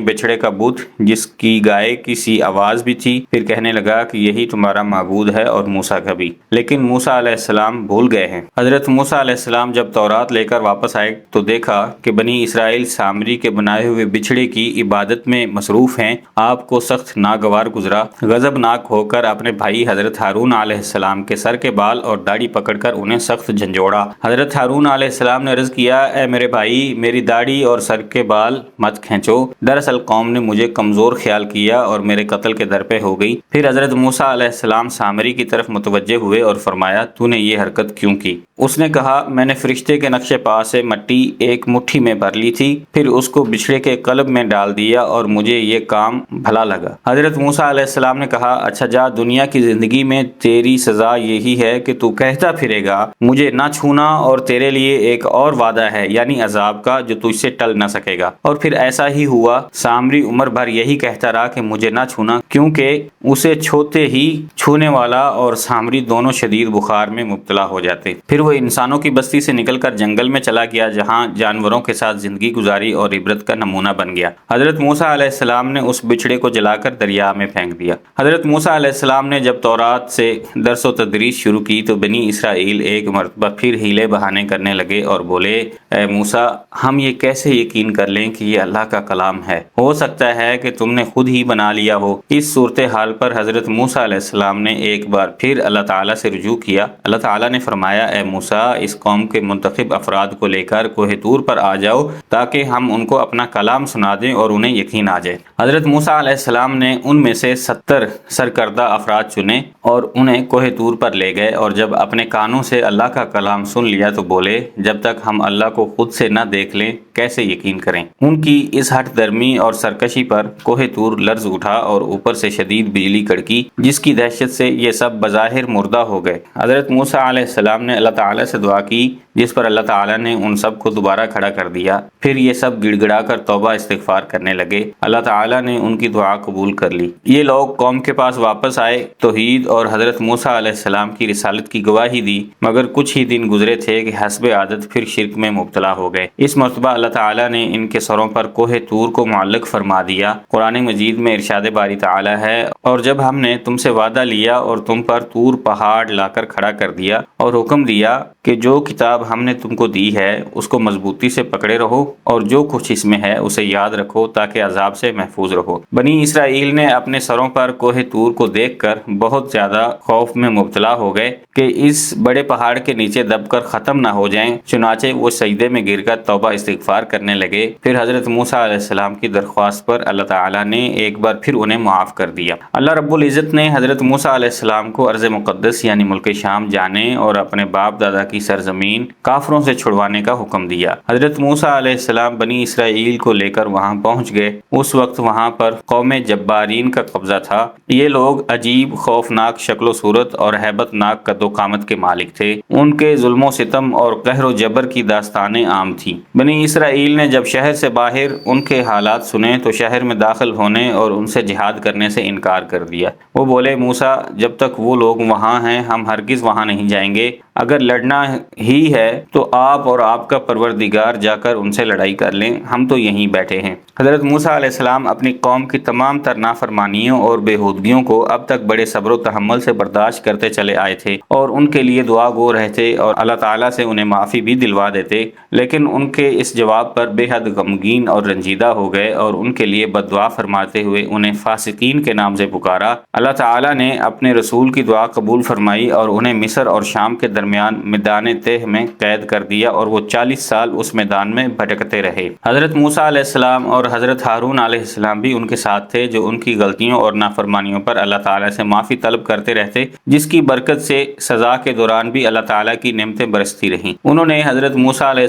بچڑے کا بت جس کی گائے کی سی آواز بھی تھی، پھر کہنے لگا کہ یہی تمہارا معبود ہے اور موسیٰ کا بھی، لیکن موسیٰ علیہ السلام بھول گئے ہیں۔ حضرت موسیٰ علیہ السلام جب تورات لے کر واپس آئے تو دیکھا کہ بنی اسرائیل سامری کے بنائے ہوئے بچڑے کی عبادت میں مصروف ہیں۔ آپ کو سخت ناگوار گزرا، غضبناک ہو کر اپنے بھائی حضرت ہارون علیہ السلام کے سر کے بال اور داڑھی پکڑ کر انہیں سخت جھنجھوڑا۔ حضرت ہارون علیہ السلام نے عرض کیا اے میرے بھائی میری داڑھی اور سر کے بال مت کھینچو، دراصل قوم نے مجھے کمزور خیال کیا اور میرے قتل کے در پہ ہو گئی۔ پھر حضرت موسیٰ علیہ السلام سامری کی طرف متوجہ ہوئے اور فرمایا تو نے یہ حرکت کیوں کی؟ اس نے کہا میں نے فرشتے کے نقش پا سے مٹی ایک مٹھی میں بھر لی تھی، پھر اس کو بچھڑے کے قلب میں ڈال دیا اور مجھے یہ کام بھلا لگا۔ حضرت موسیٰ علیہ السلام نے کہا اچھا جا، دنیا کی زندگی میں تیری سزا یہی ہے کہ تو کہتا پھرے گا مجھے نہ چھونا، اور تیرے لیے ایک اور وعدہ ہے یعنی عذاب کا جو تجھ سے ٹل نہ سکے گا۔ اور پھر ایسا ہی ہوا، سامری عمر بھر یہی کہتا رہا کہ مجھے نہ چھونا، کیونکہ اسے چھوتے ہی چھونے والا اور سامری دونوں شدید بخار میں مبتلا ہو جاتے۔ پھر وہ انسانوں کی بستی سے نکل کر جنگل میں چلا گیا جہاں جانوروں کے ساتھ زندگی گزاری اور عبرت کا نمونہ بن گیا۔ حضرت موسیٰ علیہ السلام نے اس بچڑے کو جلا کر دریا میں پھینک دیا۔ حضرت موسیٰ علیہ السلام نے جب تورات سے درس و تدریس شروع کی تو بنی اسرائیل ایک مرتبہ پھر ہیلے بہانے کرنے لگے اور بولے اے موسیٰ ہم یہ کیسے یقین کر لیں کہ یہ اللہ کا کلام ہے؟ ہو سکتا ہے کہ تم نے خود ہی بنا لیا ہو۔ اس صورتحال پر حضرت موسیٰ علیہ السلام نے ایک بار پھر اللہ تعالیٰ سے رجوع کیا۔ اللہ تعالیٰ نے فرمایا اے موسیٰ اس قوم کے منتخب افراد کو لے کر کوہ طور پر آ جاؤ تاکہ ہم ان کو اپنا کلام سنا دیں اور انہیں یقین آ جائے۔ حضرت موسیٰ علیہ السلام نے ان میں سے 70 سرکردہ افراد چنے اور انہیں کوہ طور پر لے گئے، اور جب اپنے کانوں سے اللہ کا کلام سن لیا تو بولے جب تک ہم اللہ کو خود سے نہ دیکھ لیں کیسے یقین کریں؟ ان کی اس ہٹ درمی اور سرکشی پر کوہ طور لرز اٹھا اور اوپر سے شدید بجلی کڑکی جس کی دہشت سے یہ سب بظاہر مردہ ہو گئے۔ حضرت موسیٰ علیہ السلام نے اللہ تعالیٰ سے دعا کی جس پر اللہ تعالیٰ نے ان سب کو دوبارہ کھڑا کر دیا۔ پھر یہ سب گڑ گڑا کر توبہ استغفار کرنے لگے۔ اللہ تعالیٰ نے ان کی دعا قبول کر لی۔ یہ لوگ قوم کے پاس واپس آئے، توحید اور حضرت موسیٰ علیہ السلام کی رسالت کی گواہی دی، مگر کچھ ہی دن گزرے تھے کہ حسب عادت پھر شرک میں مبتلا ہو گئے۔ اس مرتبہ اللہ تعالیٰ نے ان کے سروں پر کوہ طور کو معلق فرما دیا۔ قرآن مجید میں ارشاد باری تعالیٰ ہے اور جب ہم نے تم سے وعدہ لیا اور تم پر طور پہاڑ لا کر کھڑا کر دیا اور حکم دیا کہ جو کتاب ہم نے تم کو دی ہے اس کو مضبوطی سے پکڑے رہو اور جو کچھ اس میں ہے اسے یاد رکھو تاکہ عذاب سے محفوظ رہو۔ بنی اسرائیل نے اپنے سروں پر کوہ طور کو دیکھ کر بہت زیادہ خوف میں مبتلا ہو گئے کہ اس بڑے پہاڑ کے نیچے دب کر ختم نہ ہو جائیں، چنانچہ وہ سجدے میں گر کر توبہ استغفار کرنے لگے۔ پھر حضرت موسیٰ علیہ السلام کی درخواست پر اللہ تعالیٰ نے ایک بار پھر انہیں معاف کر دیا۔ اللہ رب العزت نے حضرت موسیٰ علیہ السلام کو ارض مقدس یعنی ملک شام جانے اور اپنے باپ باپ دادا کی سرزمین کافروں سے چھڑوانے کا حکم دیا۔ حضرت موسیٰ علیہ السلام بنی اسرائیل کو لے کر وہاں پہنچ گئے۔ اس وقت وہاں پر قوم جبارین کا قبضہ تھا۔ یہ لوگ عجیب خوفناک شکل و صورت اور ہیبت ناک قد و قامت کے مالک تھے۔ ان کے ظلم و ستم اور قہر و جبر کی داستانیں عام تھیں۔ بنی اسرائیل نے جب شہر سے باہر ان کے حالات سنے تو شہر میں داخل ہونے اور ان سے جہاد کرنے سے انکار کر دیا۔ وہ بولے موسیٰ جب تک وہ لوگ وہاں ہیں ہم ہرگز وہاں نہیں جائیں گے، اگر لڑنا ہی ہے تو آپ اور آپ کا پروردگار جا کر ان سے لڑائی کر لیں، ہم تو یہیں بیٹھے ہیں۔ حضرت موسیٰ علیہ السلام اپنی قوم کی تمام تر نافرمانیوں اور بےہودگیوں کو اب تک بڑے صبر و تحمل سے برداشت کرتے چلے آئے تھے اور ان کے لیے دعا گو رہتے اور اللہ تعالیٰ سے انہیں معافی بھی دلوا دیتے، لیکن ان کے اس جواب پر بے حد غمگین اور رنجیدہ ہو گئے اور ان کے لیے بد دعا فرماتے ہوئے انہیں فاسقین کے نام سے پکارا۔ اللہ تعالیٰ نے اپنے رسول کی دعا قبول فرمائی اور انہیں مصر اور شام کے درمیان میدان تہ میں قید کر دیا اور وہ 40 سال اس میدان میں بھٹکتے رہے۔ حضرت موسیٰ علیہ السلام اور حضرت ہارون علیہ السلام بھی ان کے ساتھ تھے، جو ان کی غلطیوں اور نافرمانیوں پر اللہ تعالیٰ سے معافی طلب کرتے رہتے، جس کی برکت سے سزا کے دوران بھی اللہ تعالیٰ کی نعمتیں برستی رہیں۔ انہوں نے حضرت موسیٰ علیہ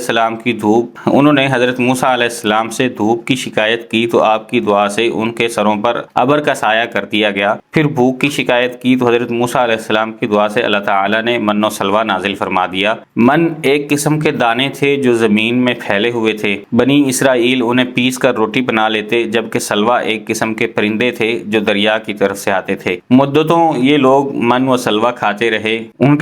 السلام سے دھوپ کی شکایت کی تو آپ کی دعا سے ان کے سروں پر ابر کا سایہ کر دیا گیا۔ پھر بھوک کی شکایت کی تو حضرت موسیٰ علیہ السلام کی دعا سے اللہ تعالیٰ نے من و سلوہ نازل فرما دیا۔ من ایک قسم کے دانے تھے جو زمین میں پھیلے ہوئے تھے، بنی اسرائیل انہیں پیس کر روٹی بنا لیتے، جبکہ سلوہ ایک قسم کے پرندے تھے جو دریا کی طرف سے آتے تھے۔ مدتوں یہ لوگ من و سلوہ کھاتے رہے، نہ ان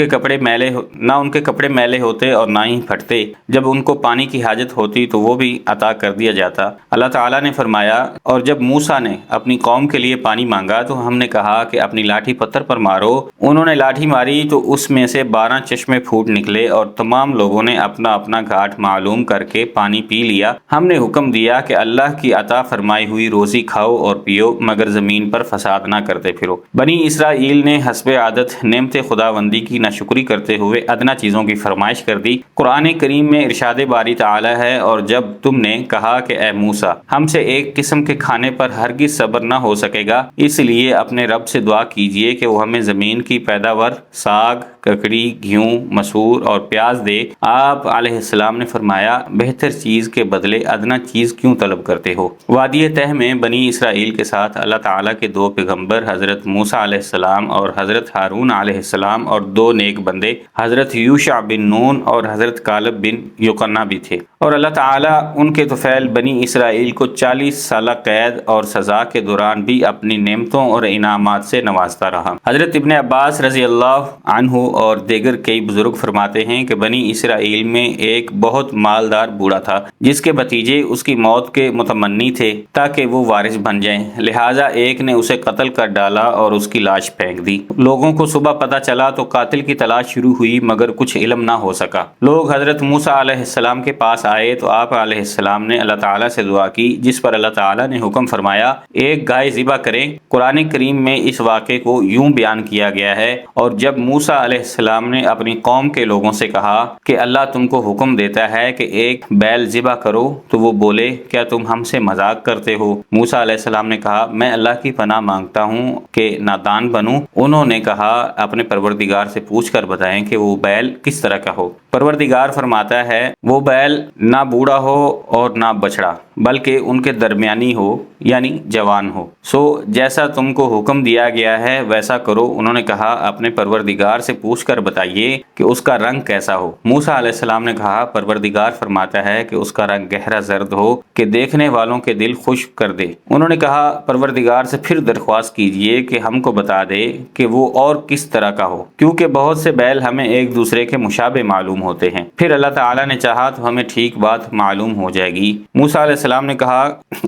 کے کپڑے میلے ہوتے اور نہ ہی پھٹتے۔ جب ان کو پانی کی حاجت ہوتی تو وہ بھی عطا کر دیا جاتا۔ اللہ تعالیٰ نے فرمایا اور جب موسیٰ نے اپنی قوم کے لیے پانی مانگا تو ہم نے کہا کہ اپنی لاٹھی پتھر پر مارو۔ انہوں نے لاٹھی ماری تو اس میں سے 12 چشمے پھوٹ نکلے اور تمام لوگوں نے اپنا اپنا گھاٹ معلوم کر کے پانی پی لیا۔ ہم نے حکم دیا کہ اللہ کی عطا فرمائی ہوئی روزی کھاؤ اور پیو، مگر زمین پر فساد نہ کرتے پھرو۔ بنی اسرائیل نے حسب عادت نعمت خداوندی کی ناشکری کرتے ہوئے ادنا چیزوں کی فرمائش کر دی۔ قرآن کریم میں ارشاد باری تعالی ہے اور جب تم نے کہا کہ اے موسیٰ ہم سے ایک قسم کے کھانے پر ہرگز صبر نہ ہو سکے گا، اس لیے اپنے رب سے دعا کیجئے کہ وہ ہمیں زمین کی پیداوار ساگ، ککڑی، گیہوں، مسور اور پیاز دے۔ آپ علیہ السلام نے فرمایا بہتر چیز کے بدلے ادنا چیز کیوں طلب کرتے ہو؟ وادی تہ میں بنی اسرائیل کے ساتھ اللہ تعالیٰ کے 2 پیغمبر حضرت موسیٰ علیہ السلام اور حضرت ہارون علیہ السلام اور 2 نیک بندے حضرت یوشع بن نون اور حضرت کالب بن یقنہ بھی تھے، اور اللہ تعالیٰ ان کے طفیل بنی اسرائیل کو 40 سالہ قید اور سزا کے دوران بھی اپنی نعمتوں اور انعامات سے نوازتا رہا۔ حضرت ابن عباس رضی اللہ عنہ اور دیگر کئی بزرگ فرماتے ہیں کہ بنی اسرائیل میں ایک بہت مالدار بوڑھا تھا جس کے بھتیجے اس کی موت کے متمنی تھے تاکہ وہ وارث بن جائیں، لہٰذا ایک نے اسے قتل کر ڈالا اور اس کی لاش پھینک دی۔ لوگوں کو صبح پتہ چلا تو قاتل کی تلاش شروع ہوئی مگر کچھ علم نہ ہو سکا۔ لوگ حضرت موسیٰ علیہ السلام کے پاس آئے تو آپ علیہ السلام نے اللہ تعالیٰ سے دعا کی، جس پر اللہ تعالیٰ نے حکم فرمایا ایک گائے ذبح کریں۔ قرآن کریم میں اس واقعے کو یوں بیان کیا گیا ہے، اور جب موسیٰ علیہ السلام نے اپنی قوم کے لوگوں سے کہا کہ اللہ تم کو حکم دیتا ہے کہ ایک بیل ذبح کرو تو وہ بولے کیا تم ہم سے مذاق کرتے ہو؟ موسیٰ علیہ السلام نے کہا میں اللہ کی پناہ مانگتا ہوں کہ نادان بنوں۔ انہوں نے کہا اپنے پروردگار سے پوچھ کر بتائیں کہ وہ بیل کس طرح کا ہو۔ پروردگار فرماتا ہے وہ بیل نہ بوڑھا ہو اور نہ بچڑا بلکہ ان کے درمیانی ہو، یعنی جوان ہو، سو جیسا تم کو حکم دیا گیا ہے ویسا کرو۔ انہوں نے کہا اپنے پروردگار سے پوچھ کر بتائیے کہ اس کا رنگ کیسا ہو۔ موسیٰ علیہ السلام نے کہا پروردگار فرماتا ہے کہ اس کا رنگ گہرا زرد ہو کہ دیکھنے والوں کے دل خشک کر دے۔ انہوں نے کہا پروردگار سے پھر درخواست کیجئے کہ ہم کو بتا دے کہ وہ اور کس طرح کا ہو، کیونکہ بہت سے بیل ہمیں ایک دوسرے کے مشابہ معلوم ہوتے ہیں۔ پھر اللہ تعالیٰ نے چاہا تو ہمیں ٹھیک بات معلوم ہو جائے گی۔ موسیٰ علیہ السلام نے کہا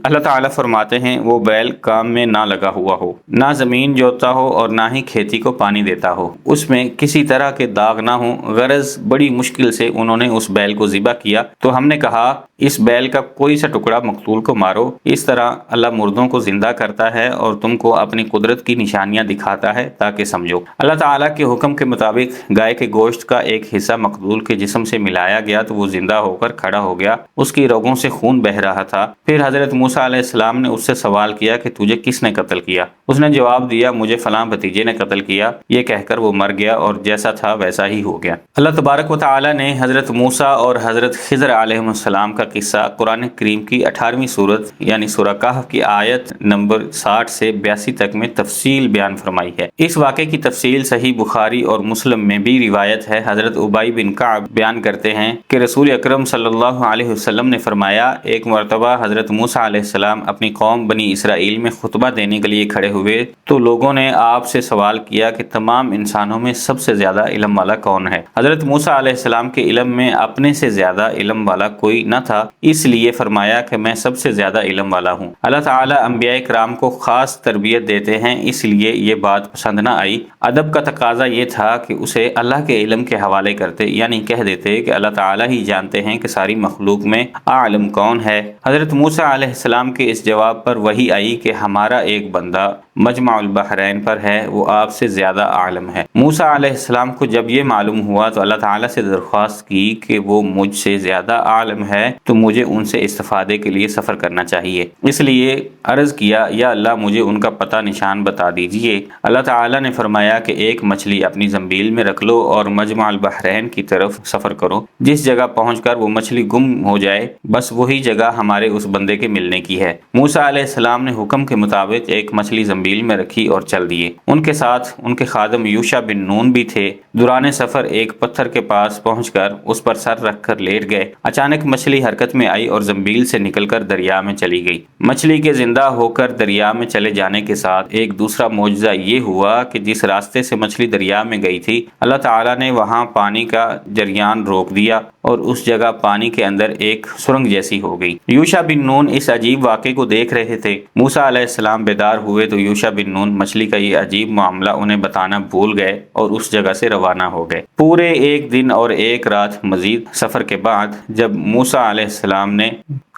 اللہ تعالیٰ فرماتے ہیں وہ بیل کام میں نہ لگا ہوا ہو، نہ زمین جوتتا ہو اور نہ ہی کھیتی کو پانی دیتا ہو، اس میں کسی طرح کے داغ نہ ہو۔ غرض بڑی مشکل سے انہوں نے اس بیل کو ذبح کیا تو ہم نے کہا اس بیل کا کوئی سا ٹکڑا مقتول کو مارو، اس طرح اللہ مردوں کو زندہ کرتا ہے اور تم کو اپنی قدرت کی نشانیاں دکھاتا ہے تاکہ سمجھو۔ اللہ تعالیٰ کے حکم کے مطابق گائے کے گوشت کا ایک حصہ مقتول کے جسم سے ملایا گیا تو وہ زندہ ہو کر کھڑا ہو گیا، اس کی رگوں سے خون بہ رہا تھا۔ پھر حضرت موسیٰ علیہ السلام نے اس سے سوال کیا کہ تجھے کس نے قتل کیا؟ اس نے جواب دیا مجھے فلاں بھتیجے نے قتل کیا۔ یہ کہہ کر وہ مر گیا اور جیسا تھا ویسا ہی ہو گیا۔ اللہ تبارک و تعالی نے حضرت موسیٰ اور حضرت خضر علیہ السلام کا قصہ قرآن کریم کی 18ویں سورت یعنی سورہ کہف کی آیت نمبر 60 سے 82 تک میں تفصیل بیان فرمائی ہے۔ اس واقعے کی تفصیل صحیح بخاری اور مسلم میں بھی روایت ہے۔ حضرت ابی بن کعب بیان کرتے ہیں کہ رسول اکرم صلی اللہ علیہ وسلم نے فرمایا ایک مرتبہ حضرت موسیٰ علیہ السلام اپنی قوم بنی اسرائیل میں خطبہ دینے کے لیے کھڑے ہوئے تو لوگوں نے آپ سے سوال کیا کہ تمام انسانوں میں سب سے زیادہ علم والا کون ہے؟ حضرت موسیٰ علیہ السلام کے علم میں اپنے سے زیادہ علم والا کوئی نہ تھا، اس لیے فرمایا کہ میں سب سے زیادہ علم والا ہوں۔ اللہ تعالیٰ انبیاء کرام کو خاص تربیت دیتے ہیں، اس لیے یہ بات پسند نہ آئی۔ ادب کا تقاضا یہ تھا کہ اسے اللہ کے علم کے حوالے کرتے، یعنی کہہ دیتے کہ اللہ تعالیٰ ہی جانتے ہیں کہ ساری مخلوق میں عالم کون ہے۔ حضرت موسیٰ علیہ السلام کے اس جواب پر وحی آئی کہ ہمارا ایک بندہ مجمع البحرین پر ہے، وہ آپ سے زیادہ عالم ہے۔ موسیٰ علیہ السلام کو جب یہ معلوم ہوا تو اللہ تعالیٰ سے درخواست کی کہ وہ مجھ سے زیادہ عالم ہے تو مجھے ان سے استفادے کے لیے سفر کرنا چاہیے۔ اس لیے عرض کیا یا اللہ مجھے ان کا پتہ نشان بتا دیجئے۔ اللہ تعالیٰ نے فرمایا کہ ایک مچھلی اپنی زنبیل میں رکھ لو اور مجمع البحرین کی طرف سفر کرو، جس جگہ پہنچ کر وہ مچھلی گم ہو جائے بس وہی جگہ ہمارے اس بندے کے ملنے کی ہے۔ موسیٰ علیہ السلام نے حکم کے مطابق ایک مچھلی زنبیل میں رکھی اور چل دیے۔ ان کے ساتھ ان کے خادم یوشع بن نون بھی تھے۔ دوران سفر ایک پتھر کے پاس پہنچ کر اس پر سر رکھ کر لیٹ گئے۔ اچانک مچھلی حرکت میں آئی اور زنبیل سے نکل کر دریا میں چلی گئی۔ مچھلی کے زندہ ہو کر دریا میں چلے جانے کے ساتھ ایک دوسرا معجزہ یہ ہوا کہ جس راستے سے مچھلی دریا میں گئی تھی اللہ تعالیٰ نے وہاں پانی کا جریان روک دیا اور اس جگہ پانی کے اندر ایک سرنگ جیسی ہو گئی۔ یوشع بن نون اس عجیب واقعے کو دیکھ رہے تھے۔ موسیٰ علیہ السلام بیدار ہوئے تو یوشع بن نون مچھلی کا یہ عجیب معاملہ انہیں بتانا بھول گئے اور اس جگہ سے روانہ ہو گئے۔ پورے ایک دن اور ایک رات مزید سفر کے بعد جب موسیٰ علیہ السلام نے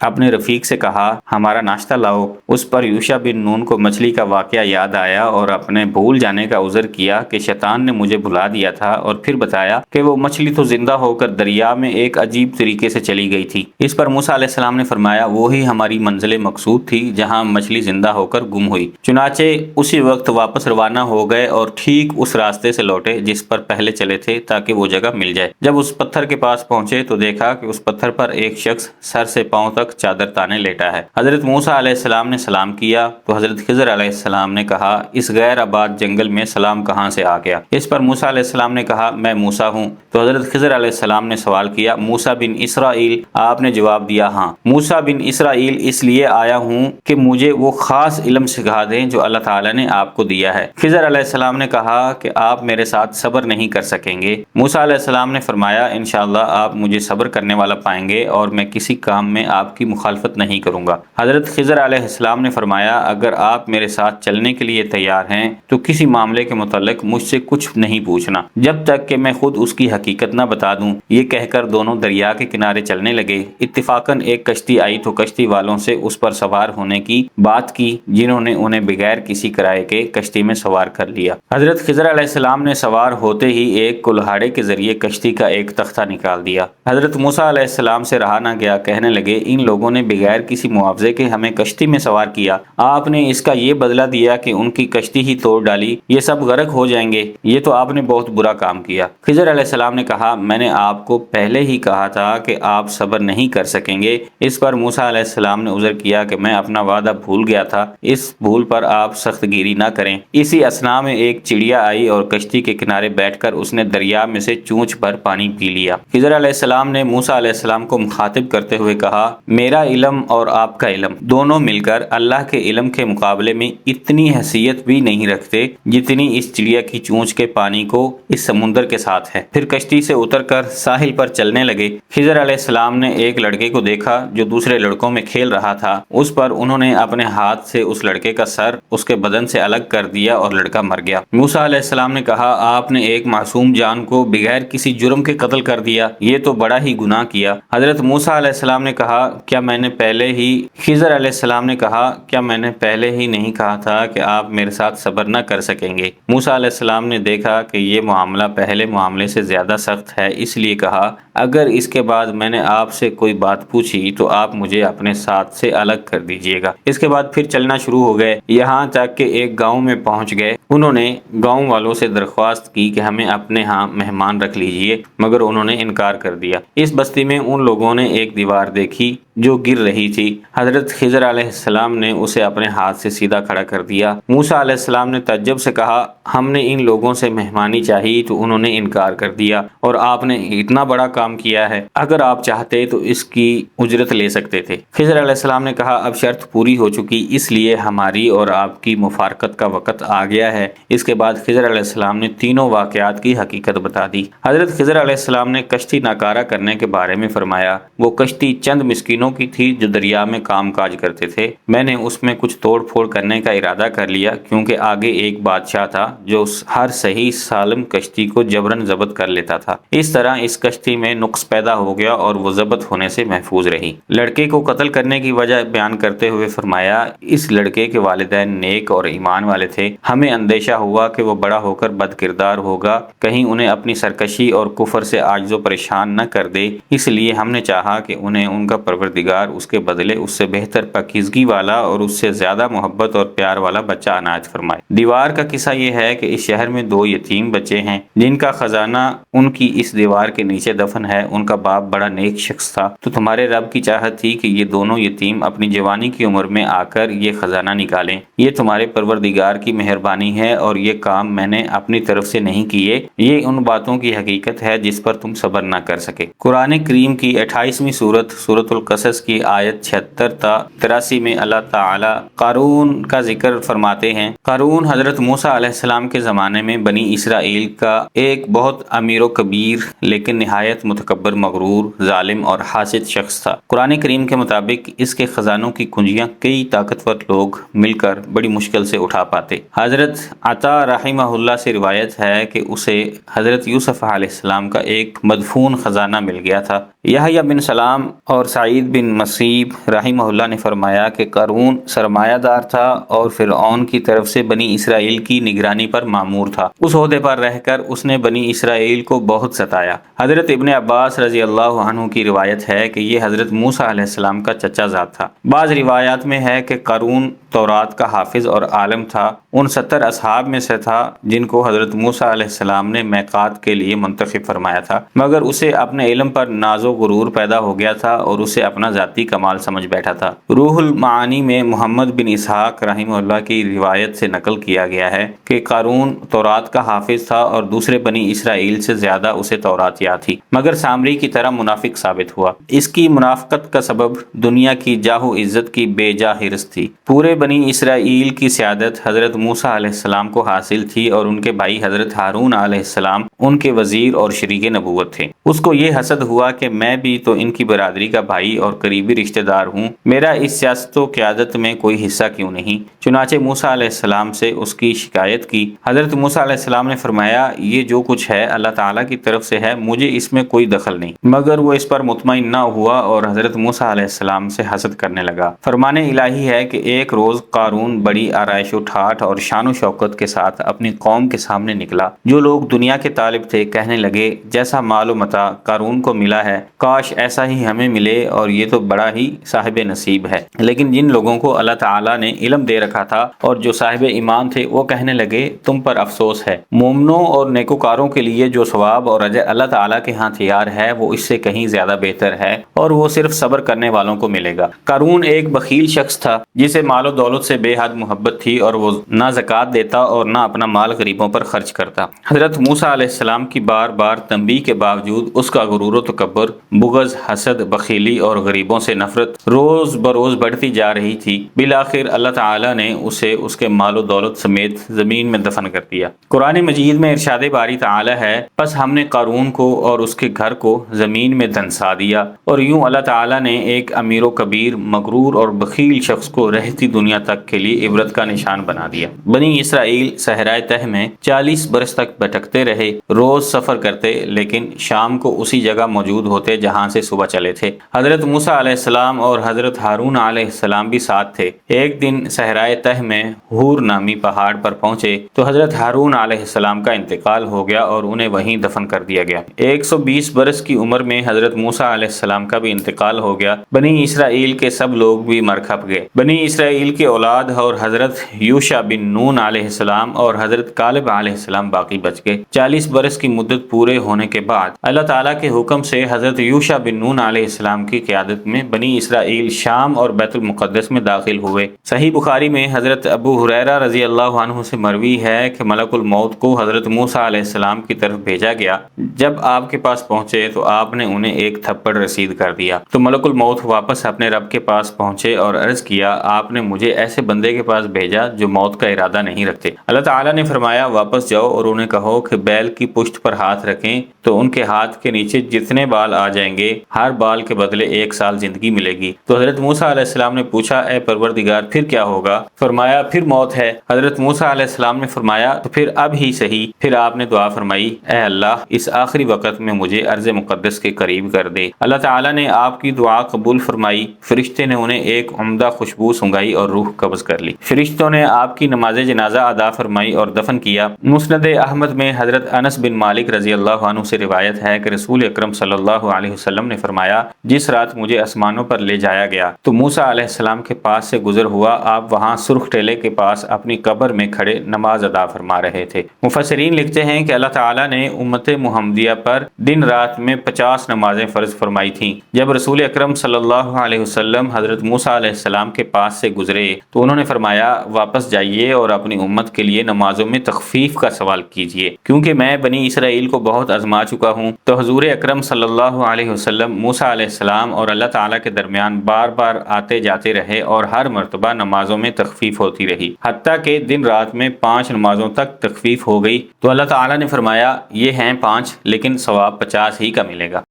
اپنے رفیق سے کہا ہمارا ناشتہ لاؤ، اس پر یوشع بن نون کو مچھلی کا واقعہ یاد آیا اور اپنے بھول جانے کا عذر کیا کہ شیطان نے مجھے بھلا دیا تھا، اور پھر بتایا کہ وہ مچھلی تو زندہ ہو کر دریا میں ایک عجیب طریقے سے چلی گئی تھی۔ اس پر موسیٰ علیہ السلام نے فرمایا وہی ہماری منزل مقصود تھی جہاں مچھلی زندہ ہو کر گم ہوئی۔ چنانچہ اسی وقت واپس روانہ ہو گئے اور ٹھیک اس راستے سے لوٹے جس پر پہلے چلے تھے تاکہ وہ جگہ مل جائے۔ جب اس پتھر کے پاس پہنچے تو دیکھا کہ اس پتھر پر ایک شخص سر سے پاؤں تک چادر تانے لیٹا ہے۔ حضرت موسیٰ علیہ السلام نے سلام کیا تو حضرت خضر علیہ السلام نے کہا اس غیر آباد جنگل میں سلام کہاں سے آ گیا؟ اس پر موسیٰ علیہ السلام نے کہا میں موسیٰ ہوں۔ تو حضرت خضر علیہ السلام نے سوال کیا موسیٰ بن اسرائیل؟ آپ نے جواب دیا ہاں۔ موسیٰ بن اسرائیل اس لیے آیا ہوں کہ مجھے وہ خاص علم سکھا دیں جو اللہ تعالیٰ نے آپ کو دیا ہے۔ خضر علیہ السلام نے کہا کہ آپ میرے ساتھ صبر نہیں کر سکیں گے؟ موسیٰ علیہ السلام نے فرمایا انشاءاللہ آپ مجھے صبر کرنے والا پائیں گے اور میں کسی کام میں آپ کی مخالفت نہیں کروں گا۔ حضرت خضر علیہ السلام نے فرمایا اگر آپ میرے ساتھ چلنے کے لیے تیار ہیں تو کسی معاملے کے متعلق مجھ سے کچھ نہیں پوچھنا جب تک کہ میں خود اس کی حقیقت نہ بتا دوں۔ یہ کہہ کر دونوں دریا کے کنارے چلنے لگے۔ اتفاقاً ایک کشتی آئی تو کشتی والوں سے اس پر سوار ہونے کی بات کی جنہوں نے انہیں بغیر کسی کرائے کے کشتی میں سوار کر لیا۔ حضرت خضر علیہ السلام نے سوار ہوتے ہی ایک کلہاڑے کے ذریعے کشتی کا ایک تختہ نکال دیا۔ حضرت موسیٰ علیہ السلام سے رہا نہ گیا، کہنے لگے ان لوگوں نے بغیر کسی معاوضے کے ہمیں کشتی میں سوار کیا، آپ نے اس کا یہ بدلہ دیا کہ ان کی کشتی ہی توڑ ڈالی، یہ سب غرق ہو جائیں گے، یہ تو آپ نے بہت برا کام کیا۔ خضر علیہ السلام نے کہا میں نے آپ کو پہلے ہی کہا تھا کہ آپ صبر نہیں کر سکیں گے۔ اس پر موسیٰ علیہ السلام نے عذر کیا کہ میں اپنا وعدہ بھول گیا تھا، اس بھول پر آپ سخت گیری نہ کریں۔ اسی اثنا میں ایک چڑیا آئی اور کشتی کے کنارے بیٹھ کر اس نے دریا میں سے چونچ بھر پانی پی لیا۔ خضر علیہ السلام نے موسیٰ علیہ السلام کو مخاطب کرتے ہوئے کہا میرا علم اور آپ کا علم دونوں مل کر اللہ کے علم کے مقابلے میں اتنی حیثیت بھی نہیں رکھتے جتنی اس چڑیا کی چونچ کے پانی کو اس سمندر کے ساتھ ہے۔ پھر کشتی سے اتر کر ساحل پر چلنے لگے۔ خضر علیہ السلام نے ایک لڑکے کو دیکھا جو دوسرے لڑکوں میں کھیل رہا تھا، اس پر انہوں نے اپنے ہاتھ سے اس لڑکے کا سر اس کے بدن سے الگ کر دیا اور لڑکا مر گیا۔ موسیٰ علیہ السلام نے کہا آپ نے ایک معصوم جان کو بغیر کسی جرم کے قتل کر دیا، یہ تو بڑا ہی گناہ کیا۔ حضرت موسیٰ علیہ السلام نے کہا کیا میں نے پہلے ہی خضر علیہ السلام نے کہا کیا میں نے پہلے ہی نہیں کہا تھا کہ آپ میرے ساتھ صبر نہ کر سکیں گے؟ موسیٰ علیہ السلام نے دیکھا کہ یہ معاملہ پہلے معاملے سے زیادہ سخت ہے، اس لیے کہا اگر اس کے بعد میں نے آپ سے کوئی بات پوچھی تو آپ مجھے اپنے ساتھ سے الگ کر دیجیے گا۔ اس کے بعد پھر چلنا شروع ہو گئے، یہاں تک کہ ایک گاؤں میں پہنچ گئے۔ انہوں نے گاؤں والوں سے درخواست کی کہ ہمیں اپنے ہاں مہمان رکھ لیجئے، مگر انہوں نے انکار کر دیا۔ اس بستی میں ان لوگوں نے ایک دیوار دیکھی جو گر رہی تھی۔ حضرت خضر علیہ السلام نے اسے اپنے ہاتھ سے سیدھا کھڑا کر دیا۔ موسیٰ علیہ السلام نے تعجب سے کہا ہم نے ان لوگوں سے مہمانی چاہی تو انہوں نے انکار کر دیا، اور آپ نے اتنا بڑا کام کیا ہے، اگر آپ چاہتے تو اس کی اجرت لے سکتے تھے۔ خضر علیہ السلام نے کہا اب شرط پوری ہو چکی، اس لیے ہماری اور آپ کی مفارقت کا وقت آ گیا ہے۔ اس کے بعد خضر علیہ السلام نے تینوں واقعات کی حقیقت بتا دی۔ حضرت خضر علیہ السلام نے کشتی ناکارہ کرنے کے بارے میں فرمایا، وہ کشتی چند مسکینوں کی تھی جو دریا میں کام کاج کرتے تھے، میں نے اس میں کچھ توڑ پھوڑ کرنے کا ارادہ کر لیا کیونکہ آگے ایک بادشاہ تھا جو ہر صحیح سالم کشتی کو جبراً ضبط کر لیتا تھا۔ اس طرح اس کشتی میں نقص پیدا ہو گیا اور وہ ضبط ہونے سے محفوظ رہی۔ لڑکے کو قتل کرنے کی وجہ بیان کرتے ہوئے فرمایا اس لڑکے کے والدین نیک اور ایمان والے تھے، ہمیں اندیشہ ہوا کہ وہ بڑا ہو کر بد کردار ہوگا، کہیں انہیں اپنی سرکشی اور کفر سے عاجز و پریشان نہ کر دے، اس لیے ہم نے چاہا کہ انہیں ان کا پروردگار اس کے بدلے اس سے بہتر پاکیزگی والا اور اس سے زیادہ محبت اور پیار والا بچہ عنایت فرمائے۔ دیوار کا قصہ یہ ہے کہ اس شہر میں 2 یتیم بچے ہیں جن کا خزانہ ان کی اس دیوار کے نیچے دفن ہے۔ ان کا باپ بڑا نیک شخص تھا، تو تمہارے رب کی چاہت تھی کہ یہ دونوں یتیم اپنی جوانی کی عمر میں آ کر یہ خزانہ نکالیں۔ یہ تمہارے پروردگار کی مہربانی ہے اور یہ کام میں نے اپنی طرف سے نہیں کیے، یہ ان باتوں کی حقیقت ہے جس پر تم صبر نہ کر سکے۔ قرآن کریم کی 28ویں سورت سورۃ القصص کی آیت 76 تا 83 میں اللہ تعالی قارون کا ذکر فرماتے ہیں۔ قارون حضرت موسیٰ علیہ السلام کے زمانے میں بنی اسرائیل کا ایک بہت امیر و کبیر لیکن نہایت متکبر، مغرور، ظالم اور حاسد شخص تھا۔ قرآن کریم کے مطابق اس کے خزانوں کی کنجیاں کئی طاقتور لوگ مل کر بڑی مشکل سے اٹھا پاتے۔ حضرت عطا رحمہ اللہ سے روایت ہے کہ اسے حضرت یوسف علیہ السلام کا ایک مدفون خزانہ مل گیا تھا۔ یحییٰ بن سلام اور سعید بن مسیب رحمہ اللہ نے فرمایا کہ قارون سرمایہ دار تھا اور فرعون کی طرف سے بنی اسرائیل کی نگرانی پر مامور تھا۔ اس عہدے پر رہ کر اس نے بنی اسرائیل کو بہت ستایا۔ حضرت ابن عباس رضی اللہ عنہ کی روایت ہے کہ یہ حضرت موسیٰ علیہ السلام کا چچا زاد تھا۔ بعض روایات میں ہے کہ قارون تورات کا حافظ اور عالم تھا، ان 70 اصحاب میں سے تھا جن کو حضرت موسیٰ علیہ السلام نے میقات کے لیے منتخب فرمایا تھا، مگر اسے اپنے علم پر ناز و غرور پیدا ہو گیا تھا اور اسے اپنا ذاتی کمال سمجھ بیٹھا تھا۔ روح المعانی میں محمد بن اسحاق رحمہ اللہ کی روایت سے نقل کیا گیا ہے کہ قارون تورات کا حافظ تھا اور دوسرے بنی اسرائیل سے زیادہ اسے تورات یاد تھی، مگر سامری کی طرح منافق ثابت ہوا۔ اس کی منافقت کا سبب دنیا کی جاہ و عزت کی بے جا حرص تھی۔ پورے بنی اسرائیل کی سیادت حضرت موسیٰ علیہ السلام کو حاصل تھی اور ان کے بھائی حضرت ہارون علیہ السلام ان کے وزیر اور شریک نبوت تھے۔ اس کو یہ حسد ہوا کہ میں بھی تو ان کی برادری کا بھائی اور قریبی رشتہ دار ہوں، میرا اس سیاست و قیادت میں کوئی حصہ کیوں نہیں؟ چنانچہ موسیٰ علیہ السلام سے اس کی شکایت کی۔ حضرت موسیٰ علیہ السلام نے فرمایا یہ جو کچھ ہے اللہ تعالیٰ کی طرف سے ہے، مجھے اس میں کوئی دخل نہیں، مگر وہ اس پر مطمئن نہ ہوا اور حضرت موسیٰ علیہ السلام سے حسد کرنے لگا۔ فرمان الہی ہے کہ ایک روز قارون بڑی آرائش و ٹھاٹھ اور شان و شوکت کے ساتھ اپنی قوم کے سامنے نکلا۔ جو لوگ دنیا کے طالب تھے کہنے لگے جیسا مال و متاع قارون کو ملا ہے کاش ایسا ہی ہمیں ملے، اور یہ تو بڑا ہی صاحب نصیب ہے۔ لیکن جن لوگوں کو اللہ تعالیٰ نے علم دے رکھا تھا اور جو صاحب ایمان تھے وہ کہنے لگے تم پر افسوس ہے، مومنوں اور نیکوکاروں کے لیے جو ثواب اور اجر اللہ تعالیٰ کے ہاں تیار ہے وہ اس سے کہیں زیادہ بہتر ہے، اور وہ صرف صبر کرنے والوں کو ملے گا۔ قارون ایک بخیل شخص تھا جسے مال و دولت سے بے حد محبت تھی اور وہ نہ زکوٰۃ دیتا اور نہ اپنا مال غریبوں پر خرچ کرتا۔ حضرت موسیٰ علیہ السلام کی بار بار تنبیہ کے باوجود اس کا غرور و تکبر، بغض، حسد، بخیلی اور غریبوں سے نفرت روز بروز بڑھتی جا رہی تھی۔ بالآخر اللہ تعالیٰ نے اسے اس کے مال و دولت سمیت زمین میں دفن کر دیا۔ قرآن مجید میں ارشاد باری تعالیٰ ہے پس ہم نے قارون کو اور اس کے گھر کو زمین میں دھنسا دیا، اور یوں اللہ تعالیٰ نے ایک امیر و کبیر، مغرور اور بخیل شخص کو رہتی دنیا تک کے لیے عبرت کا نشان بنا دیا۔ بنی اسرائیل صحرائے تہ میں 40 برس تک بھٹکتے رہے، روز سفر کرتے لیکن شام کو اسی جگہ موجود ہوتے جہاں سے صبح چلے تھے۔ حضرت موسیٰ علیہ السلام اور حضرت ہارون علیہ السلام بھی ساتھ تھے۔ ایک دن صحرائے تہ میں ہور نامی پہاڑ پر پہنچے تو حضرت ہارون علیہ السلام کا انتقال ہو گیا اور انہیں وہیں دفن کر دیا گیا۔ 120 برس کی عمر میں حضرت موسیٰ علیہ السلام کا بھی انتقال ہو گیا۔ بنی اسرائیل کے سب لوگ بھی مر کھپ گئے۔ بنی اسرائیل کے اولاد اور حضرت یوشع بن نون علیہ السلام اور حضرت کالب علیہ السلام باقی بچ گئے۔ 40 برس کی مدت پورے ہونے کے بعد اللہ تعالیٰ کے حکم سے حضرت یوشع بن نون علیہ السلام کی قیادت میں بنی اسرائیل شام اور بیت المقدس میں داخل ہوئے۔ صحیح بخاری میں حضرت ابو ہریرہ رضی اللہ عنہ سے مروی ہے کہ ملک الموت کو حضرت موسیٰ علیہ السلام کی طرف بھیجا گیا۔ جب آپ کے پاس پہنچے تو آپ نے انہیں ایک تھپڑ رسید کر دیا تو ملک الموت واپس اپنے رب کے پاس پہنچے اور عرض کیا، آپ نے مجھے ایسے بندے کے پاس بھیجا جو موت کا ارادہ نہیں رکھتے۔ اللہ تعالیٰ نے فرمایا، واپس جاؤ اور انہیں کہو کہ بیل کی پشت پر ہاتھ رکھیں تو ان کے ہاتھ کے نیچے جتنے بال آ جائیں گے ہر بال کے بدلے 1 سال زندگی ملے گی۔ تو حضرت موسیٰ علیہ السلام نے پوچھا، اے پروردگار پھر کیا ہوگا؟ فرمایا، پھر موت ہے۔ حضرت موسیٰ علیہ السلام نے فرمایا، تو پھر اب ہی صحیح۔ پھر آپ نے دعا فرمائی، اے اللہ اس آخری وقت میں مجھے ارض مقدس کے قریب کر دے۔ اللہ تعالیٰ نے آپ کی دعا قبول فرمائی۔ فرشتے نے انہیں ایک عمدہ خوشبو سنگائی اور روح قبض کر لی۔ فرشتوں نے آپ کی نماز جنازہ ادا فرمائی اور دفن کیا۔ مسند احمد میں حضرت انس بن مالک رضی اللہ عنہ سے روایت ہے کہ رسول اکرم صلی اللہ علیہ وسلم نے فرمایا، جس رات مجھے آسمانوں پر لے جایا گیا تو موسیٰ علیہ السلام کے پاس سے گزر ہوا، آپ وہاں سرخ ٹیلے کے پاس اپنی قبر میں کھڑے نماز ادا فرما رہے تھے۔ مفسرین لکھتے ہیں کہ اللہ تعالیٰ نے امت محمدیہ پر دن رات میں 50 نمازیں فرض فرمائی تھیں۔ جب رسول اکرم صلی اللہ علیہ وسلم حضرت موسیٰ علیہ السلام کے پاس سے گزرے تو انہوں نے فرمایا، واپس جائیے اور اپنی امت کے لیے نمازوں میں تخفیف کا سوال کیجیے، کیونکہ میں بنی اسرائیل کو بہت آزما چکا ہوں۔ تو حضور اکرم صلی اللہ علیہ وسلم موسیٰ علیہ السلام اور اللہ تعالیٰ کے درمیان بار بار آتے جاتے رہے اور ہر مرتبہ نمازوں میں تخفیف ہوتی رہی، حتیٰ کہ دن رات میں 5 نمازوں تک تخفیف ہو گئی۔ تو اللہ تعالیٰ نے فرمایا، یہ ہیں 5 لیکن ثواب 50 ہی کا ملے گا۔